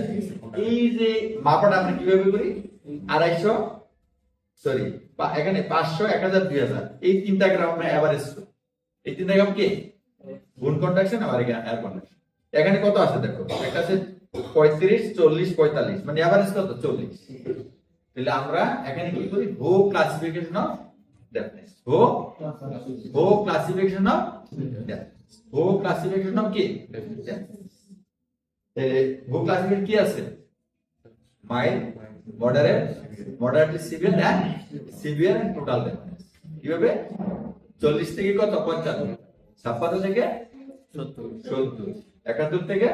এই যে মাপাটা আমরা কিভাবে করি, 250, সরি এখানে 500, 1000, 2000, এই তিনটা গ্রাম আমরা এভারেজ করি। এই তিনটা গ্রাম কি বোন কন্ডাকশন আর এয়ার কন্ডাকশন। এখানে কত আছে দেখো, একটা আছে 35, 40, 45, মানে এভারেজ কত 40। তাহলে আমরা এখানে কি করি, ভো ক্লাসিফিকেশন অফ ডেফনেস, ভো ক্লাসিফিকেশন অফ ডেফনেস, ভো ক্লাসিফিকেশন অফ কি ডেফনেস। তাহলে ভো ক্লাসিফিকেশন কি আছে, mild, moderate, moderately severe and severe and total deafness. কিভাবে 40 থেকে কত 55, 56 থেকে 70, 71 থেকে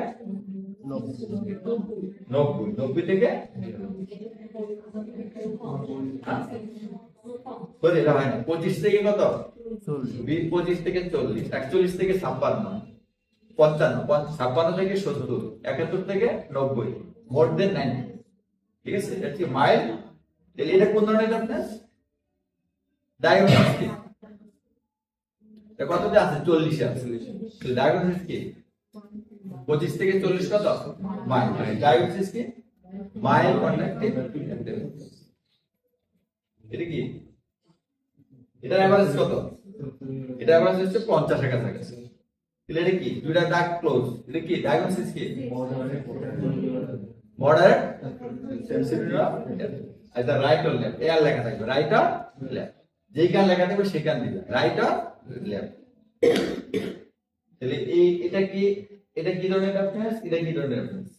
90, 90 থেকে বলে এটা হয় না, 25 থেকে কত 25 থেকে 40, 41 থেকে 56, 55, 56 থেকে 70, 71 থেকে 90, মোর দেন 90, ঠিক আছে। এটা কি মাইল্ড। তাহলে এটা কোন ধরনের ডেফনেস, ডায়াগনোসিস কি, এটা কততে আছে 40 এ আছে। তাহলে ডায়াগনোসিস কি 25 থেকে 40 কত মাইল্ড, ডায়াগনোসিস কি মাইল্ড কন্ডাক্টিভ। এটা কি, এটা এভারেজ কত, এটা এভারেজ হচ্ছে 50 এর কাছাকাছি। তাহলে এটা কি দুইটা দাগ ক্লোজ, এটা কি ডায়াগনোসিস কি moderate sensitive either right or left, এর লেখা থাকবে রাইট অর লেফট, যেই কান লেখা থাকবে সেখান দিবে রাইট অর লেফট। তাহলে এই এটা কি, এটা কি ধরনের ডেফনেস, এটা কি ধরনের ডেফনেস।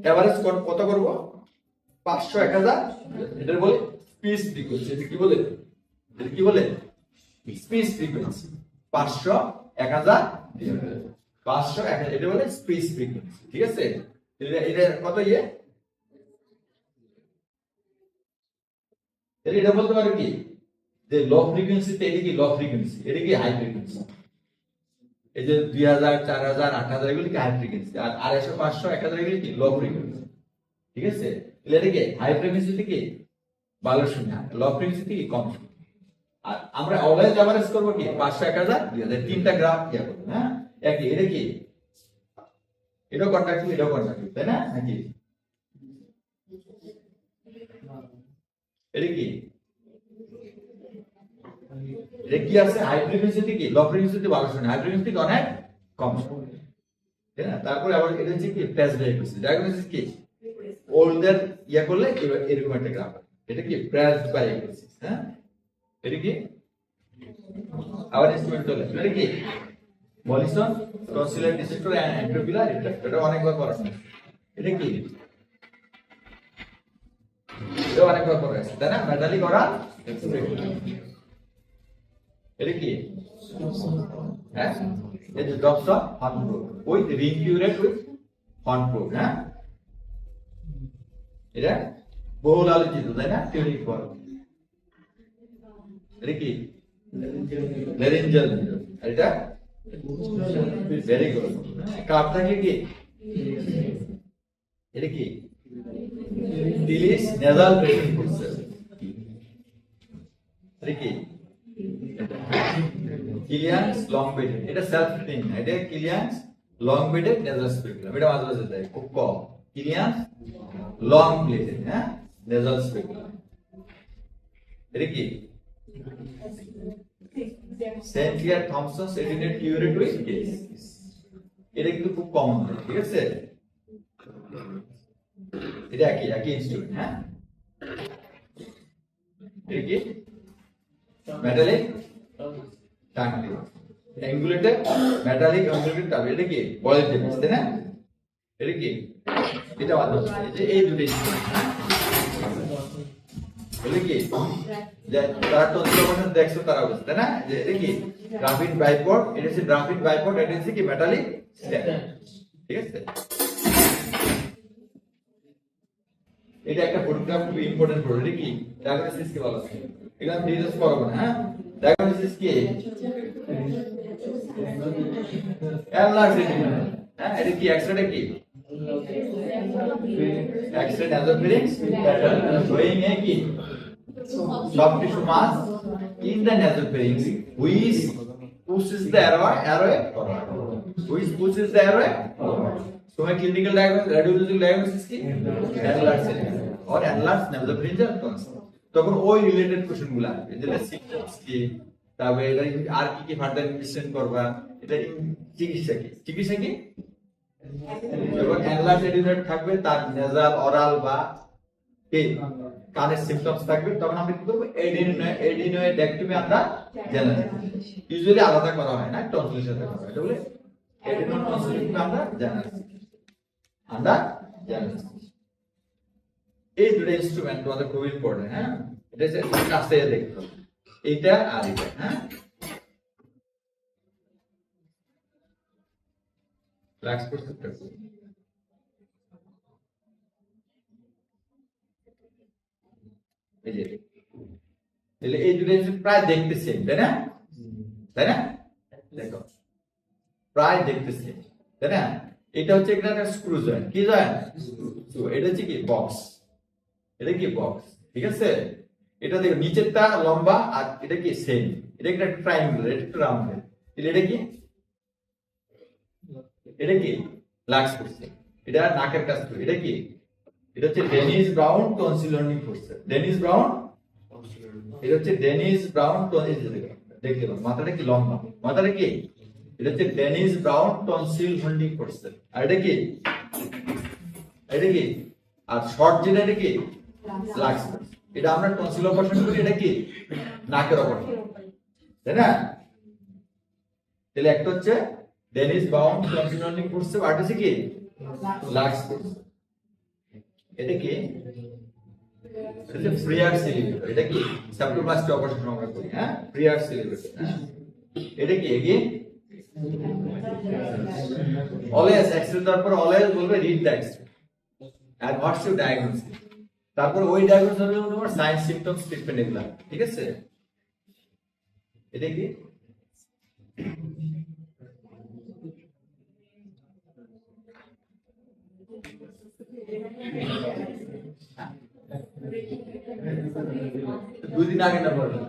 এভারেজ কত করব 500, 1000, এটা বলে স্পিচ ফ্রিকোয়েন্সি। এটা কি বলে, এটা কি বলে স্পিচ ফ্রিকোয়েন্সি। 500, 1000, 500, 1000, এটা বলে স্পিচ ফ্রিকোয়েন্সি, ঠিক আছে। এটা কত ইয়ে, এটা বলতে পারে কি যে লো ফ্রিকোয়েন্সিতে এটা কি লো ফ্রিকোয়েন্সি, এটা কি হাই ফ্রিকোয়েন্সি। এই যে 2000, 4000, 8000 এগুলো কি হাই ফ্রিকোয়েন্সি, আর 250, 500, 1000 এগুলো কি লো ফ্রিকোয়েন্সি, ঠিক আছে। এটা কি হাই ফ্রিকোয়েন্সিতে কি ভালো শুনে, লো ফ্রিকোয়েন্সিতে কি কম শুনে। আর আমরা অলওয়েজ এভারেজ করব কি 500, 1000, 2000, তিনটা গ্রাফ ইয়া করব। হ্যাঁ, একই এটা কি, এটাও কন্ট্রাক্টিভ, এটাও কন্ট্রাক্টিভ, তাই না নাকি। এটা কি, এটা কি আছে হাই ফ্রিকোয়েন্সিতে কি লো ফ্রিকোয়েন্সিতে ভালো শুনে, হাই ফ্রিকোয়েন্সিতে অনেক কম শুনে, তাই না। তারপরে আবার এটা হচ্ছে কি প্রেস ডায়াগনোসিস। ডায়াগনোসিস কি ওল্ডার ইয়া করলে এরকম একটা গ্রাফ, এটা কি প্রেস ডায়াগনোসিস। হ্যাঁ, এটা কি আবার ইনস্ট্রুমেন্ট চলে, এটা কি মলিসন টনসিলার ডিসেক্টর এন্ড অ্যান্ট্রোপিলার রিট্রাক্টর, এটা অনেকবার করা আছে। এটা কি, এটা অনেকবার করা আছে, তাই না। মেটালি করা এটা কি হ্যাঁ এই যে drops of horn probe with ring curate with horn probe হ্যাঁ এটা বহুল আলোচিত তাই না টিউরিং ফর্ম এটা কি লেরিঞ্জাল এটা ভেরি গুড কাপটাকে কি এটা কি দিলিস নেজাল ব্রেথিং প্রসেস এটা কি কিলিয়ান্স লং বেডেড এটা সেলফ থিং এটা Killian's long bladed nasal speculum এটা মাঝে মাঝে দেয় খুব কম কিলিয়ান্স লং বেডেড হ্যাঁ নেজাল স্পেকুলাম এটা কি Saint Clair Thomson adenoid curette with case এটা কিন্তু খুব কমন ঠিক আছে এটা একই ইনস্ট্রুমেন্ট হ্যাঁ এটা কি মেটালিক টাঙ্কি অ্যাঙ্গুলেটেড মেটালিক অ্যাঙ্গুলেটেড টাঙ্কি এটা কি বয়েল টেপিস তাই না এটা কি এটা বাদ এই যে এই দুটো ইনস্ট্রুমেন্ট হ্যাঁ এটা কি যে তারা টনসিলেশন দেখছো তারা বুঝতে না যে এটা কি গ্রাফিন বাইপড এটা হচ্ছে গ্রাফিন বাইপড এটা হচ্ছে কি মেটালিক স্ট্যান্ড ঠিক আছে এটা একটা ফটোগ্রাফ খুব ইম্পর্টেন্ট ফটো এটা কি ডায়াগনোসিস কি বলা হয় এটা আমি ডিটেইলস পড়াবো না হ্যাঁ ডায়াগনোসিস কি এনলার্জ রেটিনা হ্যাঁ এটা কি এক্সরে কি এক্সরে নাসোফেরিংস প্যাটার্ন showing a কি soft tissue mass in the nasopharynx which pushes the airway forward which pushes the airway forward so my clinical diagnosis radiological diagnosis কি enlarged or enlarged nasopharyngeal tonsil তখন ওই related question গুলো আসবে যেটা symptoms কি তবে এটা আর কি ফার্দার ইনভেস্টিগেশন করবা এটা চিকিৎসা কি যখন enlarged adenoid থাকবে তার নেজাল অরাল বা কানের সিম্পটমস থাকবে তখন আমরা কি করব এডিনোয়েডেক্টমি আমরা জানাই ইউজুয়ালি আলাদা করা হয় না টনসিলের সাথে করা হয় এটা বলে এডিনো টনসিলেক্টমি আমরা জানাই এই দুটো ইনস্ট্রুমেন্ট আমাদের খুব ইম্পর্টেন্ট হ্যাঁ এটা হচ্ছে কাছে দেখতে হবে এটা আর এটা হ্যাঁ ফ্ল্যাক্স প্রসেসর তাহলে এই দুটো প্রায় দেখতে সেম তাই না দেখো প্রায় দেখতে সেম তাই না এটা হচ্ছে একটা স্ক্রু জয়েন্ট কি জয়েন্ট এটা হচ্ছে কি বক্স এটা কি বক্স ঠিক আছে এটা দেখো নিচেরটা লম্বা আর এটা কি সেম এটা একটা ট্রায়াঙ্গুলার এটা একটু রাউন্ড তাহলে এটা কি লাক্স করছে এটা নাকের কাছ থেকে এটা কি এটা হচ্ছে ডেনিস ব্রাউন টনসিলোনিক করছে ডেনিস ব্রাউন এটা হচ্ছে ডেনিস ব্রাউন টনসিল দেখতে পাবেন মাথাটা কি লম্বা মাথাটা কি এটা হচ্ছে ডেনিস ব্রাউন টনসিল হোল্ডিং করছে আর এটা কি আর শর্ট যেটা এটা কি লাক্স এটা আমরা টনসিল অপারেশন করি এটা কি নাকের অপারেশন তাই না তাহলে একটা হচ্ছে ডেনিস ব্রাউন টনসিল হোল্ডিং করছে আর এটা কি লাক্স করছে এটা কি ফ্রিয়ার সিলিব্রেটর এটা কি সাপ্টোপ্লাস্টি অপারেশন আমরা করি হ্যাঁ ফ্রিয়ার সিলিব্রেটর এটা কি এগেইন অলওয়েজ এক্সরে তারপর অলওয়েজ বলবে read the X-ray and what's your diagnosis তারপর ওই ডায়াগনোসিস হবে তোমার সাইন সিম্পটমস ট্রিটমেন্ট এগুলা ঠিক আছে এটা কি দুদিন আগে না বললাম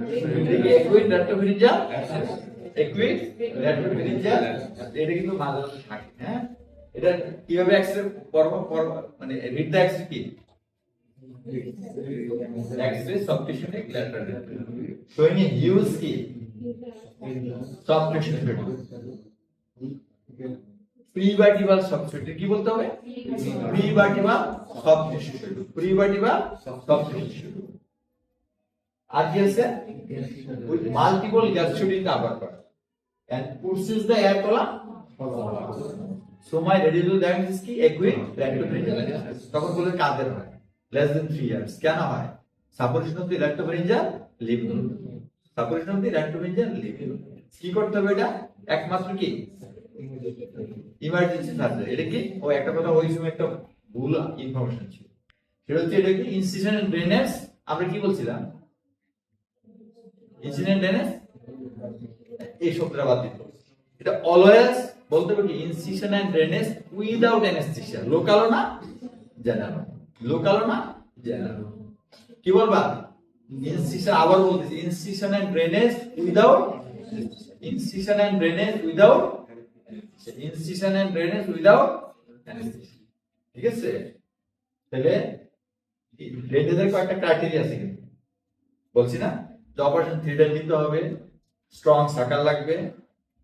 একুইট রেট্রোফেরিঞ্জিয়াল এটা কিন্তু মাঝে মাঝে থাকে হ্যাঁ এটা কিভাবে এক্সরে মানে রিড দ্য এক্সরে কি X-ray soft tissue lateral showing a huge কি soft tissue prevertebral soft tissue কি বলতে হবে prevertebral soft tissue prevertebral soft tissue আর কি আছে with multiple gastruding cover and pushes the air column so my radial diagnosis কি acute rectopharyngeal তখন বলে কাদের হয় less than 3 years কেন হয় supposition of the rectopharyngeal lymph node suppuration of the retropharyngeal lymph. কি করতে হবে এটা? একমাত্র কি ইমার্জেন্সি সার্জারি। এটা কি ও একটা কথা ওই সময় একটা ভুল ইনফরমেশন ছিল, সেটা হচ্ছে এটা কি ইনসিশন এন্ড ড্রেনেজ। আমরা কি বলছিলাম? ইনসিশন এন্ড ড্রেনেজ এই শব্দটা বাদ দিতে হবে। এটা অলওয়েজ বলতে হবে কি incision and drainage without anaesthesia. লোকালও না জেনারেল, লোকালও না জেনারেল। কি বলবা? ইনসিশন, আবার বলতেছি incision and drainage without, incision and drainage without, incision and drainage without anaesthesia. ঠিক আছে? তাহলে ড্রেনেজের কয়েকটা ক্রাইটেরিয়া আছে কিন্তু বলছি না, যে অপারেশন থিয়েটার নিতে হবে, স্ট্রং সাকার লাগবে,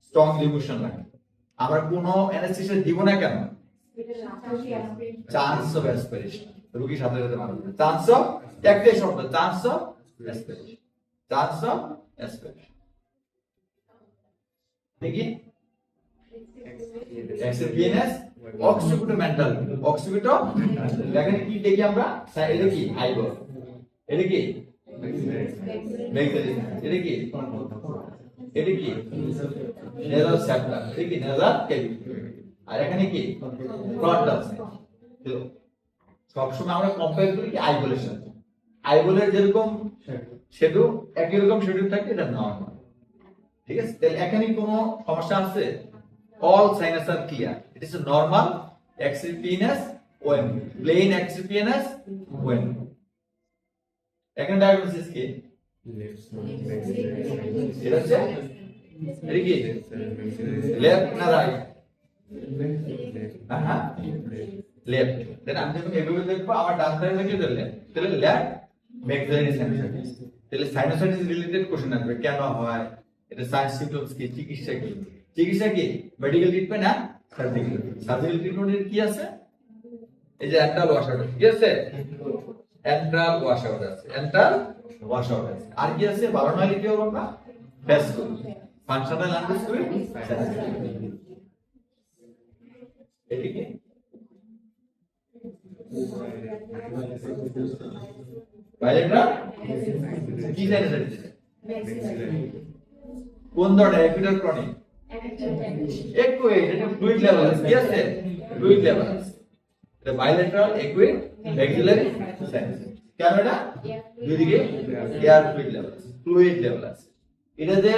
স্ট্রং লিমিশন লাগবে। আমরা কোনো অ্যানেস্থেসিয়া দিব না কেন? চান্স অফ অ্যাসপিরেশন, রোগী সাথে সাথে মারা যাবে। চান্স অফ, একটাই শব্দ, chance of aspiration, chance of aspiration. দেখি এক্সপিএনএস অক্সিপিটো মেন্টাল, অক্সিপিটো এখানে কি দেখি আমরা? এটা কি আইবল, এটা কি ম্যাগনেটিক, এটা কি, এটা কি নেজাল সেপ্টাম, এটা কি নেজাল ক্যাভিটি, আর এখানে কি ফ্রন্টাল। সবসময় আমরা কম্পেয়ার করি কি আইবলের সাথে। আইবলের যেরকম শ্যাডো একই রকম শ্যাডো থাকে, এটা নরমাল। ঠিক আছে? তাহলে এখানে কোনো সমস্যা আছে? all sinus are clear. It is a normal XPNS OM, plain XPNS OM. এখানে ডায়াগনোসিস কি? এটা হচ্ছে এটা কি লেফট না রাইট? হ্যাঁ লেফট। দেন আমি যখন এভাবে দেখবো আমার ডান সাইডে কি দিলে, তাহলে লেফট ম্যাক্সিলারি সাইনাসাইটিস। তাহলে সাইনাসাইটিস রিলেটেড কোশ্চেন আসবে, কেন হয়, এটা সাইন সিম্পটমস কি, চিকিৎসা কি। চিকিৎসা কি? মেডিকেল ট্রিটমেন্ট না সার্জিক্যাল। সার্জিক্যাল ট্রিটমেন্টের কি আছে? এই যে অ্যান্ট্রাল ওয়াশআউট, কি আছে? অ্যান্ট্রাল ওয়াশআউট আছে, অ্যান্ট্রাল ওয়াশআউট আছে। আর কি আছে? বারোনালি কি হবে আমরা? ফেসকো, ফাংশনাল এন্ডোস্কোপি। এটা কি বাইলেট্রাল কি সাইনাসাইটিস? কোন ধরনের? Acute chronic? একুইট, এটা ফ্লুইড লেভেল আছে, কি আছে? ফ্লুইড লেভেল আছে। এটা বাইলেটারাল একুইট ম্যাক্সিলারি সাইনাসাইটিস। কেন এটা? দুই দিকে এয়ার ফ্লুইড লেভেল আছে, ফ্লুইড লেভেল আছে। এটা যে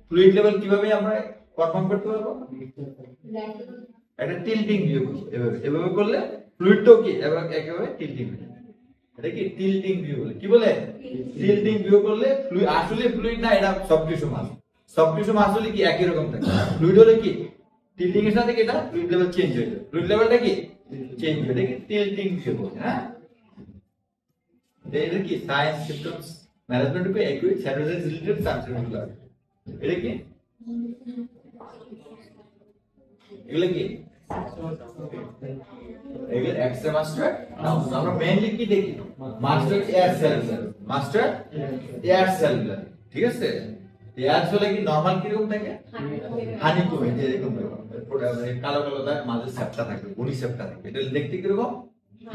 ফ্লুইড লেভেল কিভাবে আমরা কনফার্ম করতে পারবো? একটা টিল্টিং ভিউ, এভাবে এভাবে করলে ফ্লুইডটাও কি একেবারে টিল্টিং হবে। এটা কি টিল্টিং ভিউ বলে? কি বলে? টিল্টিং ভিউ করলে ফ্লুইড, আসলে ফ্লুইড না, এটা সফট টিস্যু মাস। সফট টিস্যু মাস হলে কি একই রকম থাকে, ফ্লুইড হলে কি টিল্টিং এর সাথে কি এটা ফ্লুইড লেভেল চেঞ্জ হয়ে যায়, ফ্লুইড লেভেলটা কি চেঞ্জ হয়ে যায়, টিল্টিং ভিউ বলে। হ্যাঁ, এটা কি সাইন সিম্পটমস ম্যানেজমেন্ট কো একুইট সাইনোসাইটিস রিলেটেড সাবজেক্ট গুলো। এটা কি এগুলো কি এগুলো এক্সরে মাস্টার। আমরা মেইনলি কি দেখি? Master air cellular, master air cellular. ঠিক আছে? এয়ার হলে কি নরমাল কি রকম থাকে? হানিকম, যে এরকম কালো কালো দাগ, মাঝে সেপ্টা থাকে, বডি সেপ্টা থাকে। এটা দেখতে কি রকম?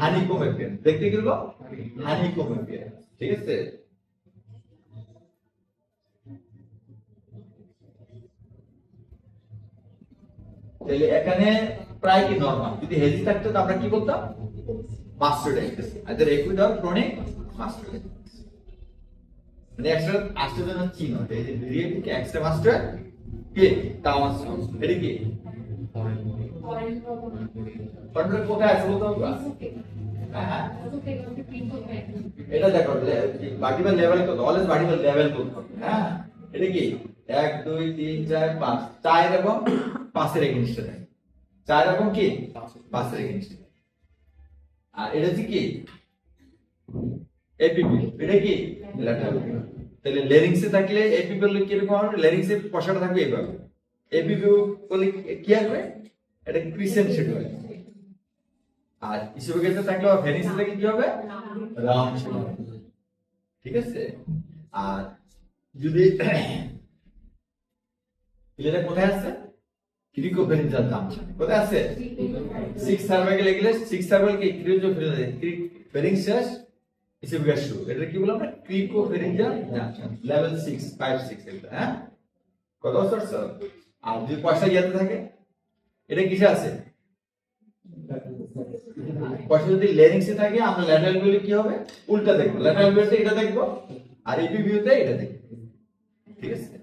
হানিকম এপিয়ার, দেখতে কি রকম? Honeycomb appear. ঠিক আছে? তাহলে এখানে প্রায় কি নরমাল। যদি হেজি থাকতো তো আমরা কি বলতাম? মাস্টার্ডাইটিস, আইদার একুইট অর ক্রনিক মাস্টার্ডাইটিস। মানে এক্সট্রা আসতে জন্য চিহ্ন, এই যে রিয়েক্ট এক্সট্রা মাস্টার কে তাওয়াস। এটা কি কন্ট্রোল কোথায় আছে বলতো? হ্যাঁ, এটা দেখো ভার্টিক্যাল লেভেল কত, অলওয়েজ ভার্টিক্যাল লেভেল কত। হ্যাঁ, এটা কি 1 2 3 4 5, 4 এবং 5 এর এগেইনস্টে থাকে। 4 এবং কি 5 এর এগেইনস্টে। আর এটা কি এপিপি, এটা কি ল্যাটারাল। তাহলে লেরিংসে থাকলে এপিপি হলে কি রকম হবে? লেরিংসে পশাটা থাকবে এইভাবে। এপিপি বলে কি আসবে? এটা ক্রিসেন্ট শেড হবে। আর ইসোফেগাসে থাকলে বা ফেরিংসে থাকলে কি হবে? রাউন্ড শেড হবে। ঠিক আছে? আর যদি এটা কোথায় আছে? ক্রিকোফেরিঞ্জাল জাংশন কোথায় আছে? 6 সার্ভাইকাল এগুলো 6 সার্ভাইকাল কি ক্রিজোফেরিঞ্জাল, ফেরিংস শেষ ইসিফিকাস এটা কি বললাম আমরা ক্রিকোফেরিঞ্জিয়াল জাংশন লেভেল 6 5 6 এগুলো হ্যাঁ কত বছর স্যার আর যদি পয়সা ইয়াতে থাকে এটা কিসে আছে পয়সা যদি লেরিংসে থাকে আমরা ল্যাটারাল ভিউতে কি হবে উল্টা দেখবো ল্যাটারাল ভিউতে এটা দেখবো আর ইপি ভিউতে এটা দেখবো ঠিক আছে